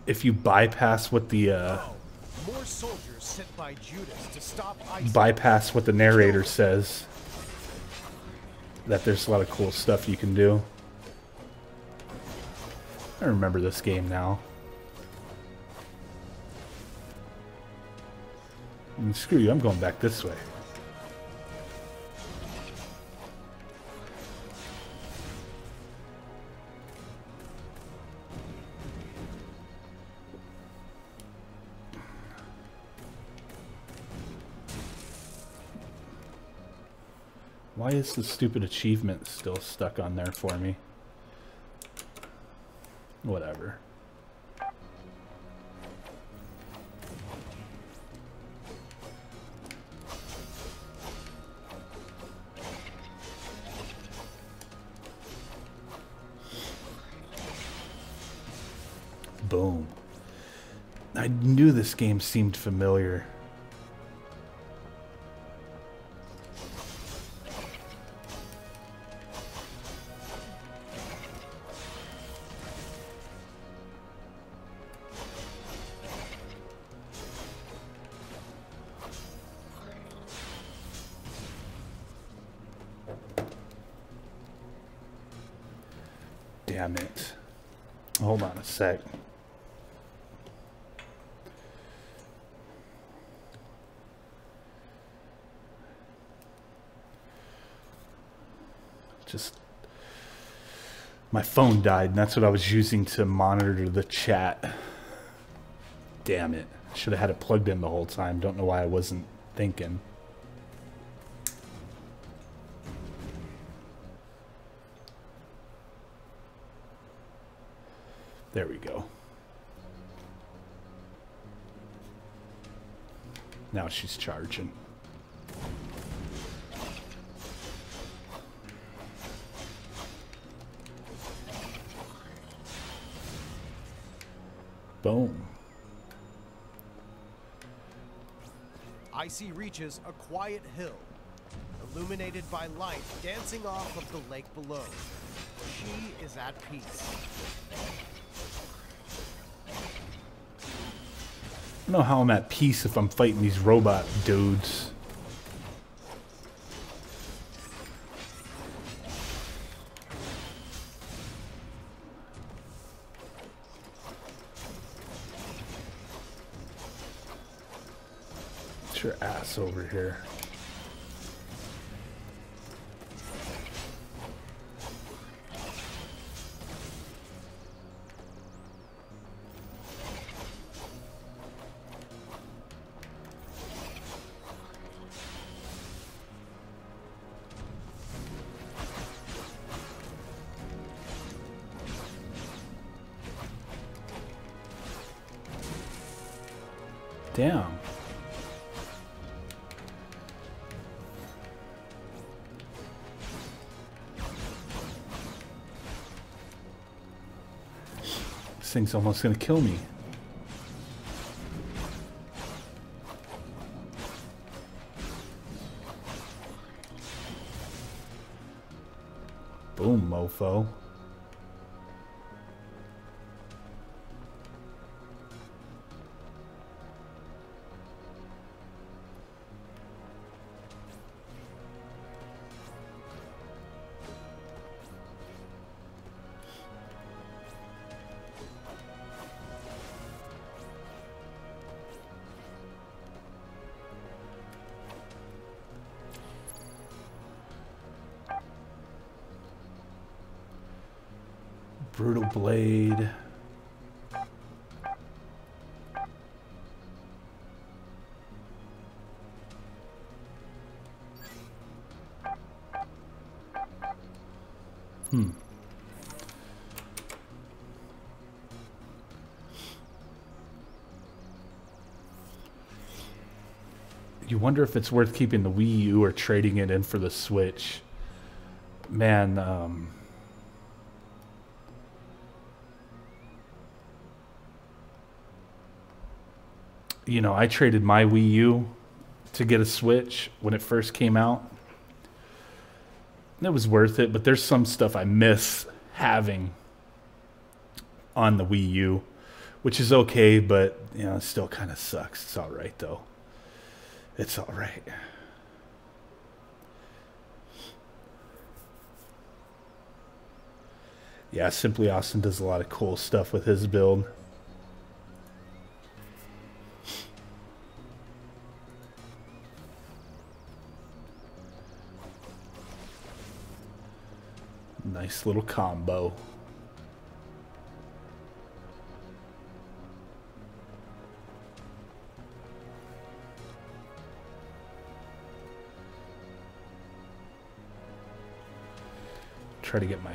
if you bypass what the,
More soldiers sent by Judas to stop ICEY.
bypass what the narrator says, that there's a lot of cool stuff you can do. I remember this game now. And screw you, I'm going back this way. Why is the stupid achievement still stuck on there for me? Whatever. Boom. I knew this game seemed familiar. Damn it. Hold on a sec. Just, my phone died, and that's what I was using to monitor the chat. Damn it. Should have had it plugged in the whole time. Don't know why I wasn't thinking. There we go. Now she's charging. Boom.
ICEY reaches a quiet hill, illuminated by light dancing off of the lake below. She is at peace.
I don't know how I'm at peace if I'm fighting these robot dudes. Get your ass over here. Damn. This thing's almost gonna kill me. Boom, mofo. Brutal blade. You wonder if it's worth keeping the Wii U or trading it in for the Switch. Man, you know, I traded my Wii U to get a Switch when it first came out. It was worth it, but there's some stuff I miss having on the Wii U, which is okay, but you know, it still kind of sucks. It's all right though. It's all right. Yeah, Simply Austin does a lot of cool stuff with his build. Nice little combo. Try to get my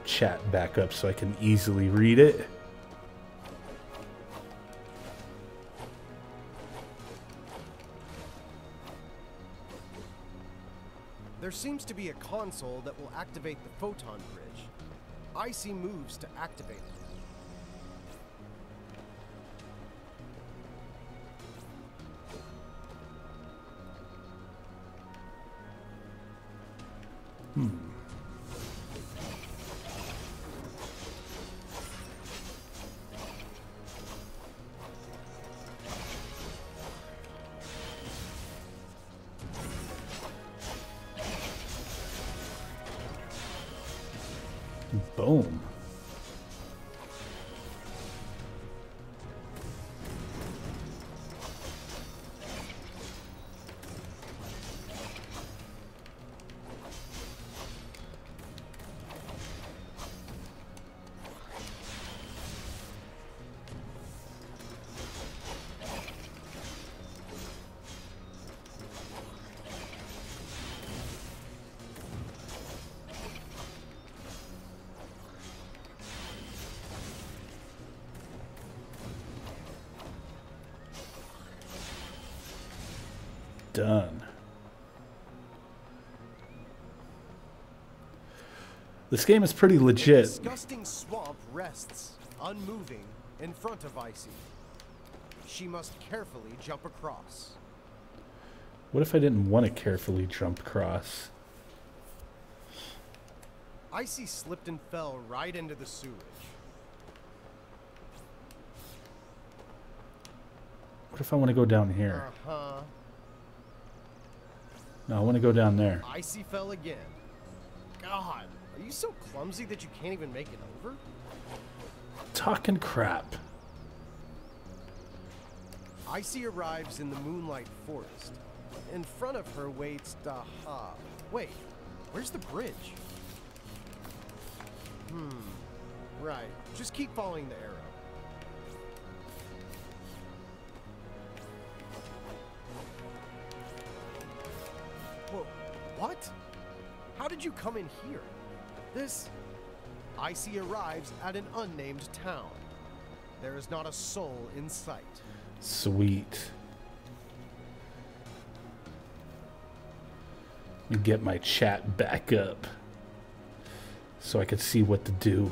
chat back up so I can easily read it.
There seems to be a console that will activate the photon bridge. ICEY moves to activate it.
Boom. Done. This game is pretty legit.
The disgusting swamp rests, unmoving, in front of ICEY. She must carefully jump across.
What if I didn't want to carefully jump across?
ICEY slipped and fell right into the sewage.
What if I want to go down here? No, I want to go down there.
ICEY fell again. God, are you so clumsy that you can't even make it over?
Talking crap.
ICEY arrives in the Moonlight Forest. In front of her waits Daha. Wait, where's the bridge? Right. Just keep following the arrow. Whoa, what? How did you come in here? This... ICEY arrives at an unnamed town. There is not a soul in sight.
Sweet. Let me get my chat back up so I could see what to do.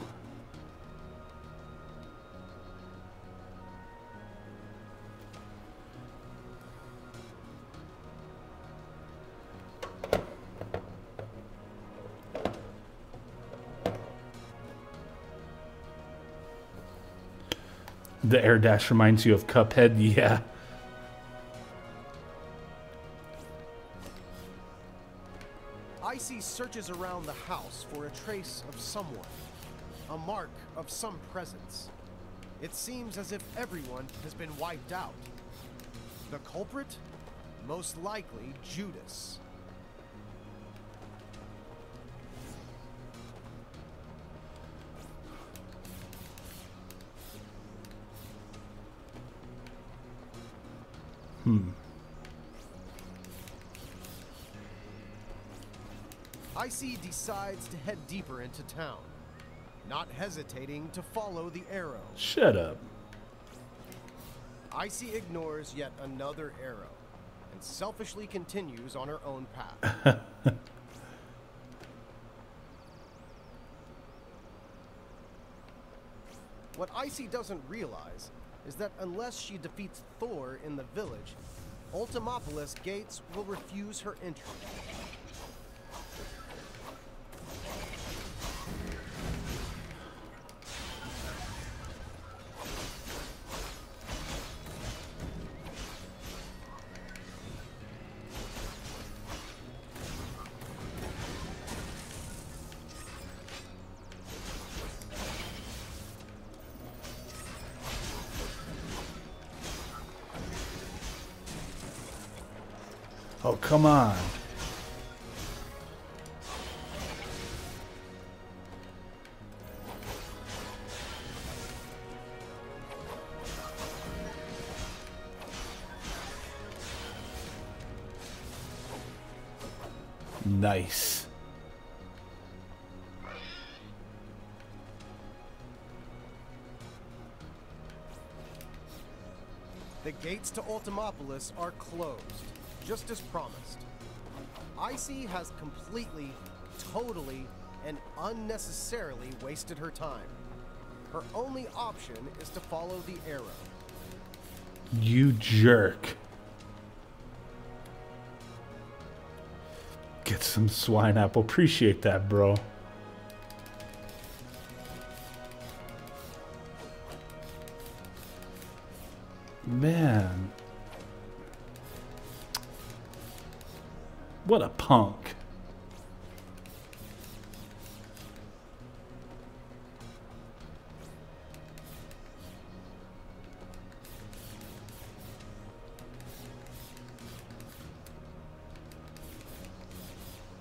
The air dash reminds you of Cuphead, yeah.
ICEY searches around the house for a trace of someone, a mark of some presence. It seems as if everyone has been wiped out. The culprit? Most likely Judas. ICEY decides to head deeper into town, not hesitating to follow the arrow.
Shut up.
ICEY ignores yet another arrow and selfishly continues on her own path. What ICEY doesn't realize is that unless she defeats Thor in the village, Ultimopolis gates will refuse her entry.
Oh, come on. Nice.
The gates to Ultimopolis are closed, just as promised. ICEY has completely, totally, and unnecessarily wasted her time. Her only option is to follow the arrow.
You jerk. Get some swine apple. Appreciate that, bro. Man. What a punk.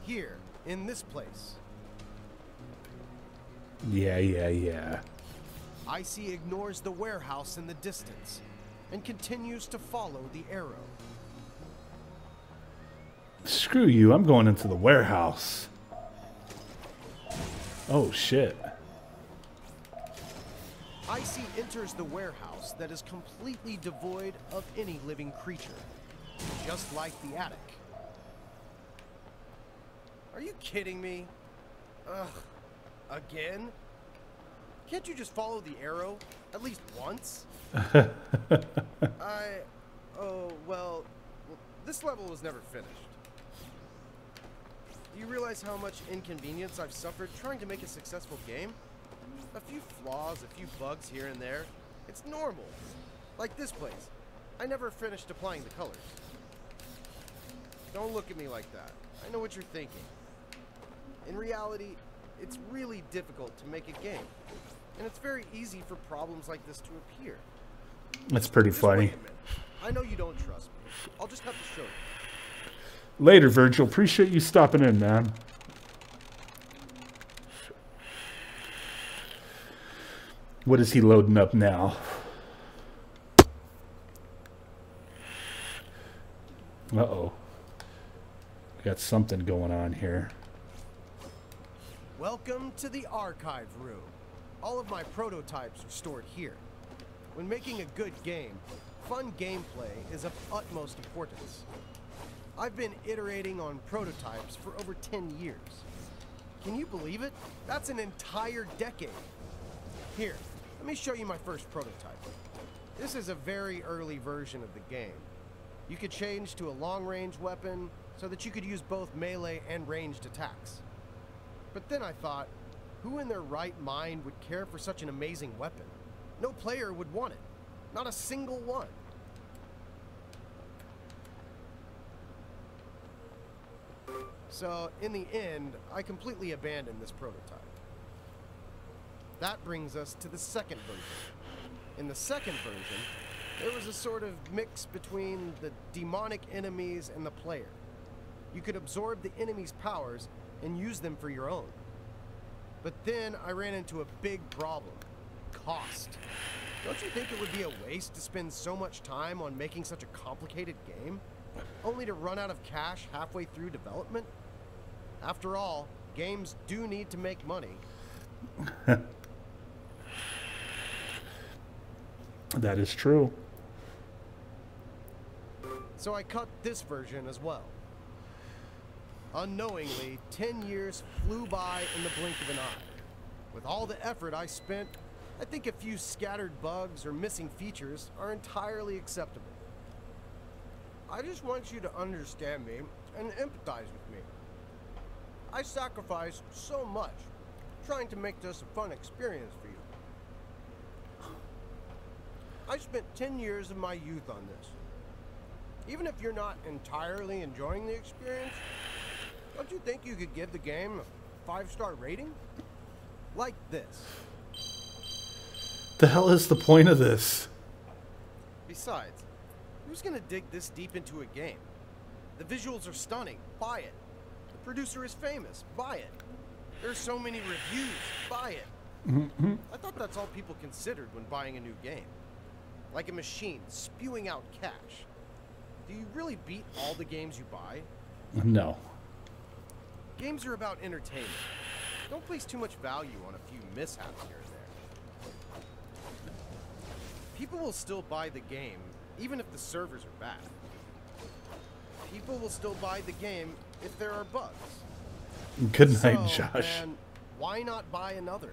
Here, in this place.
Yeah.
ICEY ignores the warehouse in the distance and continues to follow the arrow.
Screw you, I'm going into the warehouse. Oh, shit.
ICEY enters the warehouse that is completely devoid of any living creature, just like the attic. Are you kidding me? Ugh. Again? Can't you just follow the arrow at least once? Oh, well, this level was never finished. Do you realize how much inconvenience I've suffered trying to make a successful game? A few flaws, a few bugs here and there. It's normal. Like this place. I never finished applying the colors. Don't look at me like that. I know what you're thinking. In reality, it's really difficult to make a game. And it's very easy for problems like this to appear.
That's pretty
Just
funny.
wait a minute. I know you don't trust me. I'll just have to show you.
Later, Virgil. Appreciate you stopping in, man. What is he loading up now? Uh-oh. Got something going on here.
Welcome to the archive room. All of my prototypes are stored here. When making a good game, fun gameplay is of utmost importance. I've been iterating on prototypes for over 10 years. Can you believe it? That's an entire decade. Here, let me show you my first prototype. This is a very early version of the game. You could change to a long-range weapon so that you could use both melee and ranged attacks. But then I thought, who in their right mind would care for such an amazing weapon? No player would want it. Not a single one. So, in the end, I completely abandoned this prototype. That brings us to the second version. In the second version, there was a sort of mix between the demonic enemies and the player. You could absorb the enemy's powers and use them for your own. But then I ran into a big problem. Cost. Don't you think it would be a waste to spend so much time on making such a complicated game, only to run out of cash halfway through development? After all, games do need to make money.
That is true.
So I cut this version as well. Unknowingly, 10 years flew by in the blink of an eye. With all the effort I spent, I think a few scattered bugs or missing features are entirely acceptable. I just want you to understand me and empathize with me. I sacrificed so much trying to make this a fun experience for you. I spent 10 years of my youth on this. Even if you're not entirely enjoying the experience, don't you think you could give the game a 5-star rating? Like this.
The hell is the point of this?
Besides, who's gonna dig this deep into a game? The visuals are stunning. Buy it. The producer is famous. Buy it. There's so many reviews. Buy it. I thought that's all people considered when buying a new game. Like a machine spewing out cash. Do you really beat all the games you buy?
No.
Games are about entertainment. Don't place too much value on a few mishaps here and there. People will still buy the game, even if the servers are bad. People will still buy the game if there are bugs.
Good night,
So,
Josh.
then, why not buy another?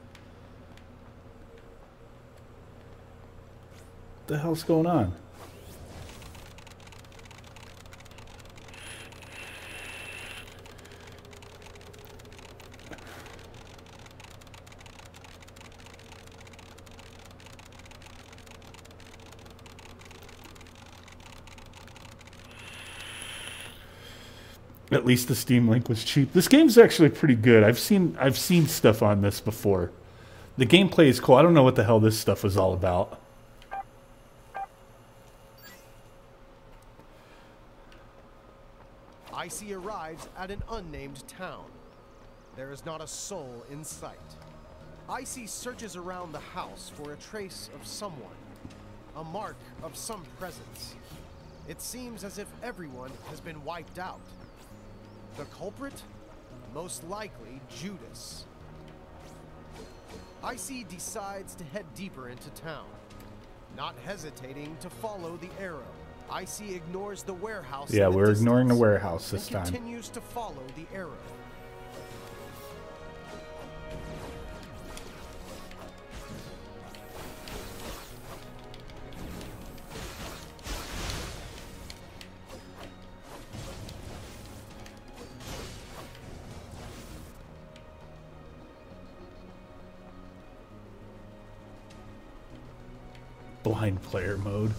What the hell's going on? At least the Steam Link was cheap. This game's actually pretty good. I've seen stuff on this before. The gameplay is cool. I don't know what the hell this stuff was all about.
ICEY arrives at an unnamed town. There is not a soul in sight. ICEY searches around the house for a trace of someone, a mark of some presence. It seems as if everyone has been wiped out. The culprit? Most likely Judas. ICEY decides to head deeper into town, not hesitating to follow the arrow. ICEY ignores the warehouse.
Yeah,
in the
we're ignoring the
distance
warehouse this
and
time.
continues to follow the arrow.
Blind player mode.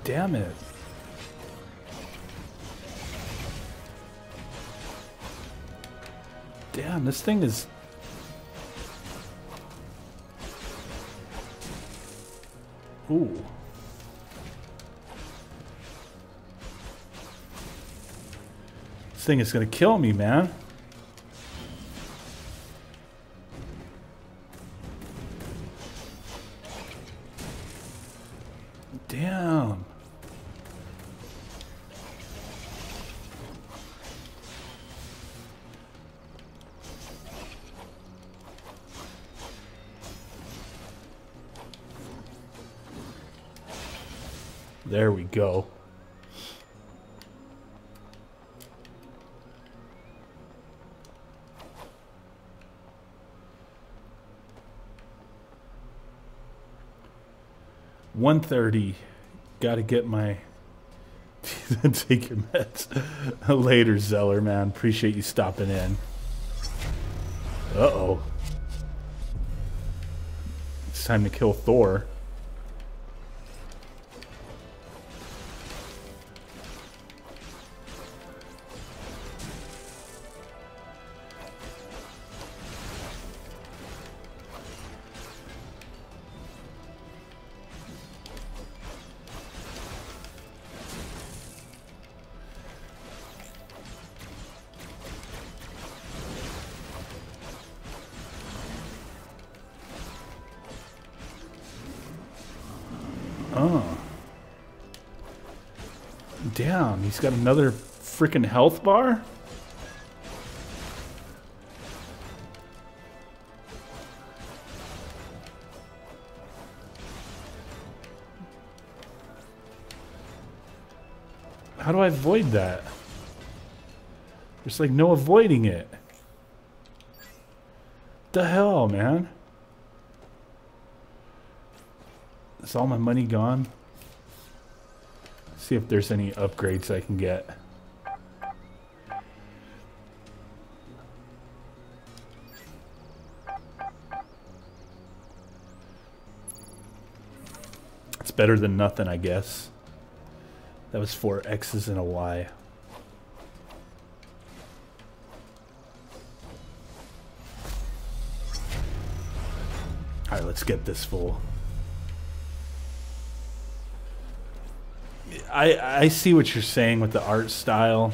Damn it. Damn, this thing is... Ooh. This thing is gonna kill me, man. Damn. There we go. $130. Got to get my take your meds later, Zeller, man. Appreciate you stopping in. Uh-oh. It's time to kill Thor. Oh. Damn, he's got another freaking health bar? How do I avoid that? There's like no avoiding it. The hell, man? Is all my money gone? See if there's any upgrades I can get. It's better than nothing, I guess. That was 4 X's and a Y. Alright, let's get this full. I see what you're saying with the art style.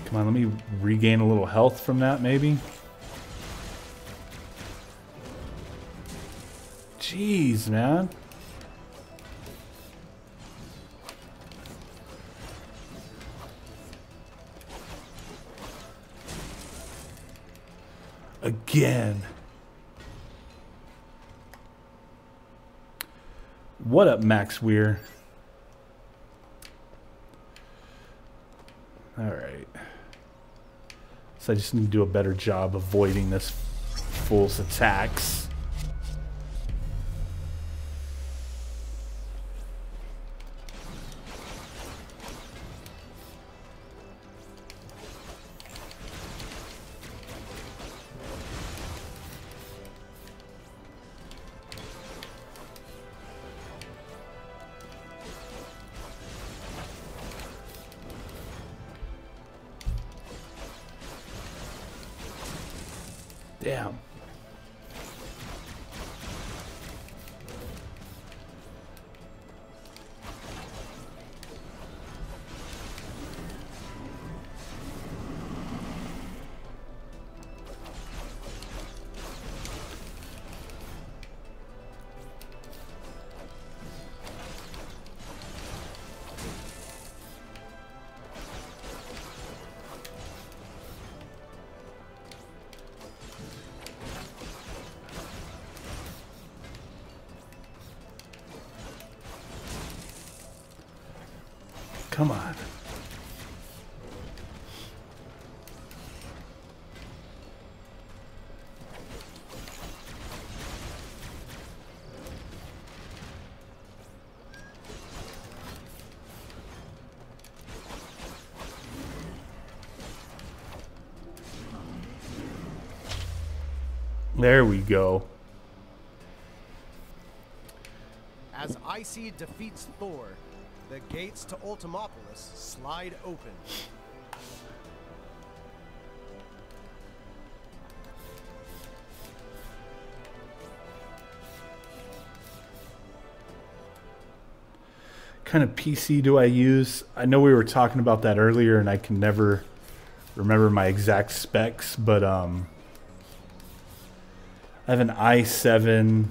Come on, let me regain a little health from that, maybe. Jeez, man. Again. What up, Max Weir? All right. So I just need to do a better job avoiding this fool's attacks. Damn. Come on. There we go.
As ICEY defeats Thor, the gates to Ultimopolis slide open.
What kind of PC do I use? I know we were talking about that earlier and I can never remember my exact specs, but I have an i7,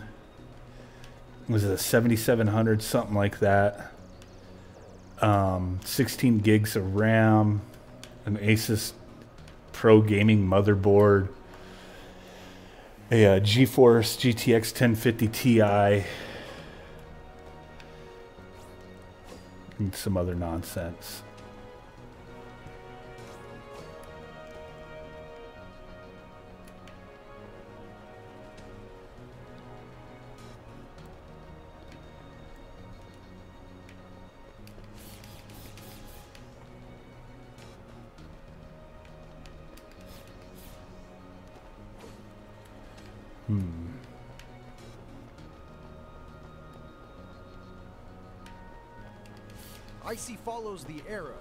was it a 7700, something like that. 16 gigs of RAM, an Asus Pro gaming motherboard, a GeForce GTX 1050 Ti, and some other nonsense.
ICEY follows the arrow,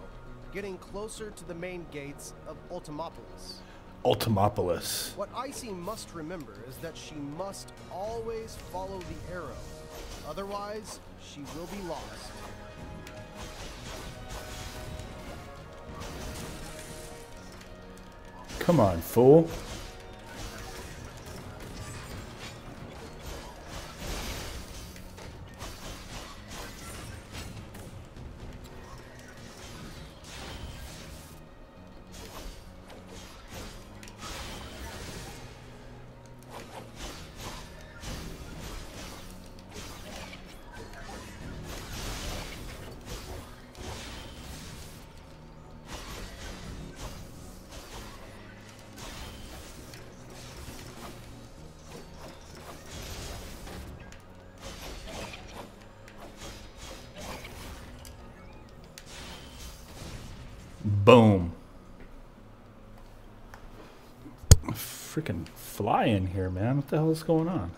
getting closer to the main gates of Ultimopolis.
Ultimopolis.
What ICEY must remember is that she must always follow the arrow. Otherwise, she will be lost.
Come on, fool. Boom. Freaking fly in here, man. What the hell is going on?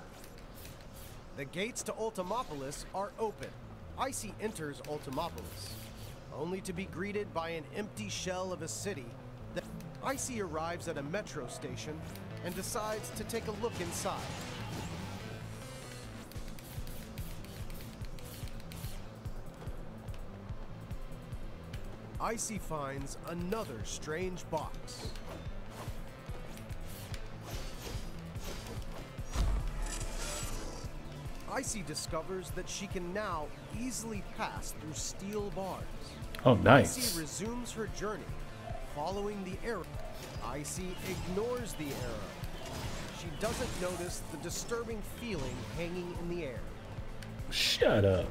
The gates to Ultimopolis are open. ICEY enters Ultimopolis, only to be greeted by an empty shell of a city. ICEY arrives at a metro station and decides to take a look inside. ICEY finds another strange box. ICEY discovers that she can now easily pass through steel bars.
Oh, nice.
ICEY resumes her journey, following the arrow. ICEY ignores the arrow. She doesn't notice the disturbing feeling hanging in the air.
Shut up.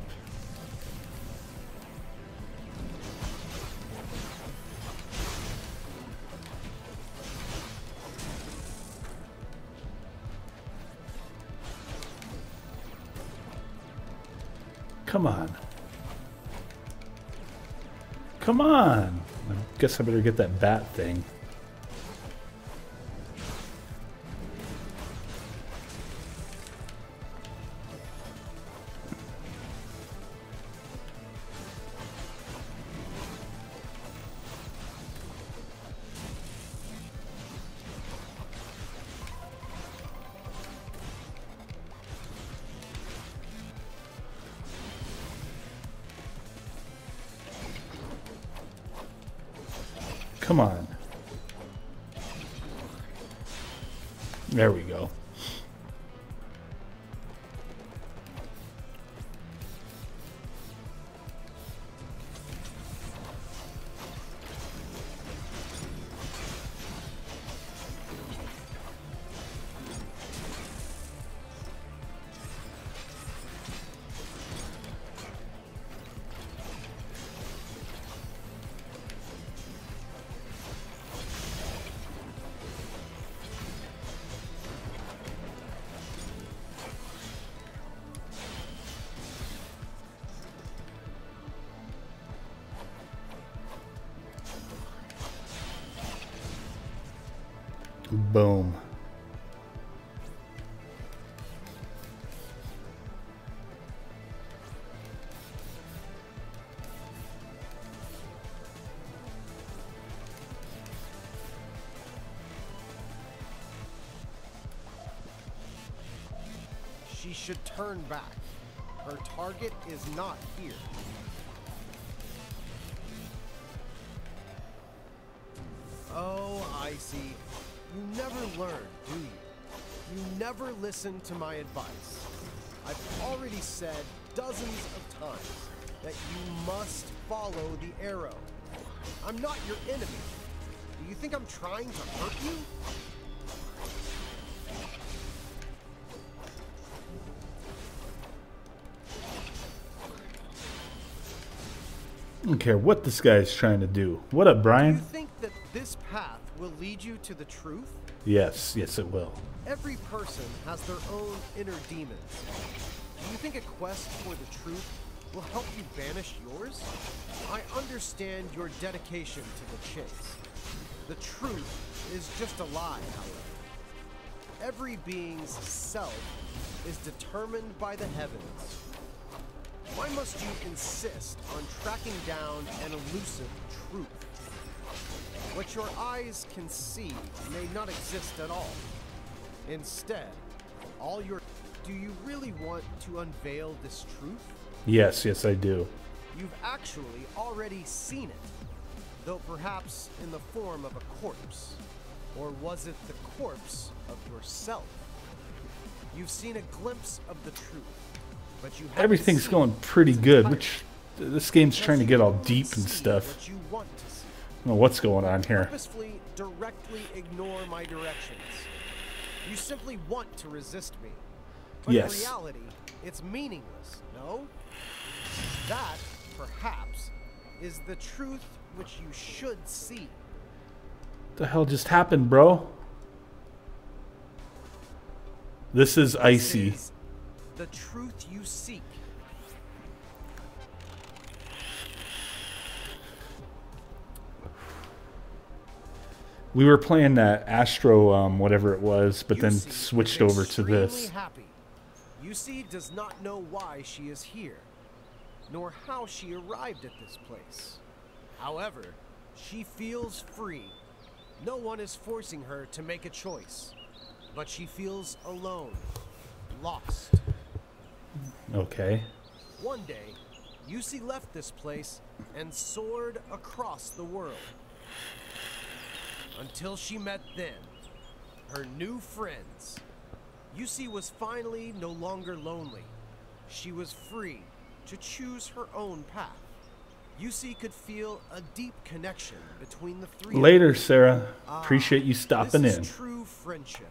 Come on. Come on. I guess I better get that bat thing. Come on. There we go. Boom.
She should turn back. Her target is not here. Oh, ICEY. You never learn, do you? You never listen to my advice. I've already said dozens of times that you must follow the arrow. I'm not your enemy. Do you think I'm trying to hurt you?
I don't care what this guy is trying to do. What up,
Do
Brian?
you think that this path will lead you to the truth?
Yes, yes it will.
Every person has their own inner demons. Do you think a quest for the truth will help you banish yours? I understand your dedication to the chase. The truth is just a lie, however. Every being's self is determined by the heavens. Why must you insist on tracking down an elusive truth? What your eyes can see may not exist at all. Instead, do you really want to unveil this truth?
Yes, yes, I do.
You've actually already seen it, though perhaps in the form of a corpse. Or was it the corpse of yourself? You've seen a glimpse of the truth, but you haven't
Everything's
seen
going pretty good,
entirely.
which this game's trying to get all deep and
See
stuff.
what you want to see.
I don't know what's going on here.
Purposefully directly ignore my directions. You simply want to resist me. But
Yes.
in reality, it's meaningless, no? That, perhaps, is the truth which you should see.
What the hell just happened, bro? This is
This
ICEY.
is the truth you seek.
We were playing that Astro, whatever it was, but then
Yusi is
switched over to
extremely
this.
Happy. Yusi does not know why she is here, nor how she arrived at this place. However, she feels free. No one is forcing her to make a choice, but she feels alone, lost.
Okay.
One day, Yusi left this place and soared across the world. Until she met them, her new friends. Yusi was finally no longer lonely. She was free to choose her own path. Yusi could feel a deep connection between the three.
Later, Sarah. Appreciate you stopping
this
in.
is true friendship.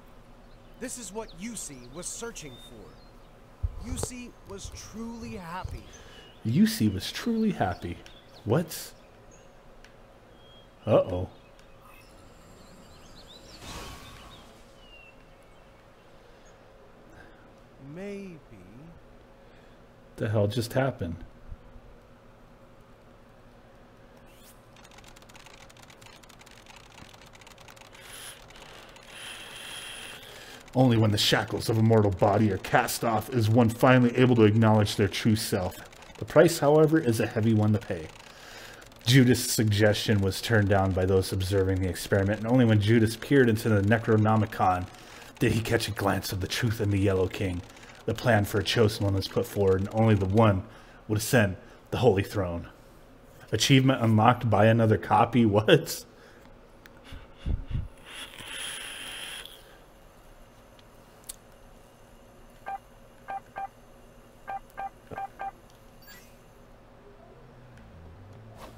This is what Yusi was searching for. Yusi was truly happy.
Yusi was truly happy. What? Uh-oh.
Maybe.
The hell just happened? Only when the shackles of a mortal body are cast off is one finally able to acknowledge their true self. The price, however, is a heavy one to pay. Judas' suggestion was turned down by those observing the experiment, and only when Judas peered into the Necronomicon did he catch a glance of the truth in the Yellow King. The plan for a chosen one was put forward, and only the one would ascend the Holy Throne. Achievement unlocked by another copy? What?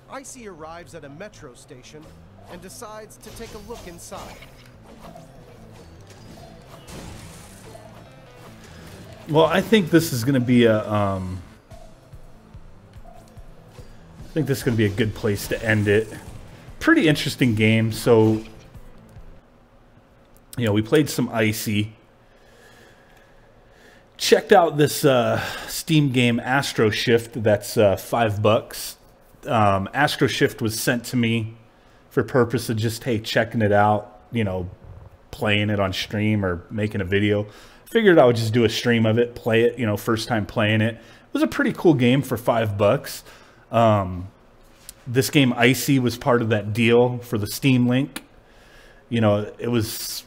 ICEY arrives at a metro station and decides to take a look inside.
Well, I think this is going to be a, I think this is going to be a good place to end it. Pretty interesting game. So, you know, we played some ICEY. Checked out this Steam game Astro Shift. That's $5. Astro Shift was sent to me for purpose of just, hey, checking it out, you know, playing it on stream or making a video. Figured I would just do a stream of it, play it, you know, first time playing it. It was a pretty cool game for $5. This game, ICEY, was part of that deal for the Steam link. You know, it was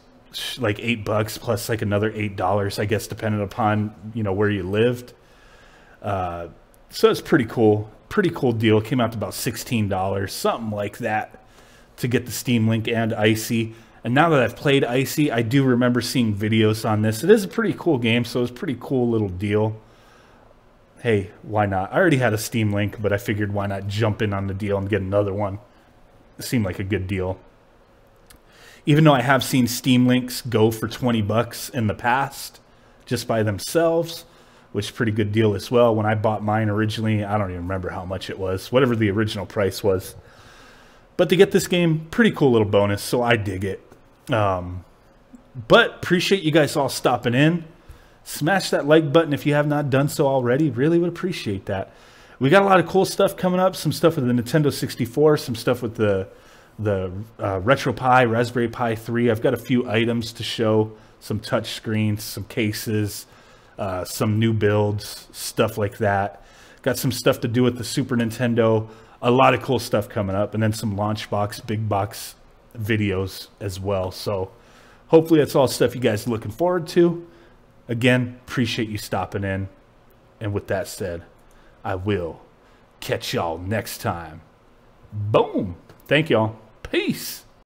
like $8 plus like another $8, I guess, depending upon, you know, where you lived. So it's pretty cool. Pretty cool deal. It came out to about $16, something like that, to get the Steam link and ICEY. And now that I've played ICEY, I do remember seeing videos on this. It is a pretty cool game, so it's a pretty cool little deal. Hey, why not? I already had a Steam link, but I figured why not jump in on the deal and get another one. It seemed like a good deal. Even though I have seen Steam links go for $20 in the past, just by themselves, which is a pretty good deal as well. When I bought mine originally, I don't even remember how much it was, whatever the original price was. But to get this game, pretty cool little bonus, so I dig it. But appreciate you guys all stopping in. Smash that like button if you have not done so already. Really would appreciate that. We got a lot of cool stuff coming up. Some stuff with the Nintendo 64, some stuff with the RetroPie, Raspberry Pi 3. I've got a few items to show, some touch screens, some cases, some new builds, stuff like that. Got some stuff to do with the Super Nintendo. A lot of cool stuff coming up, and then some launch box, big box videos as well. So hopefully that's all stuff you guys are looking forward to. Again, appreciate you stopping in. And with that said, I will catch y'all next time. Boom. Thank y'all. Peace.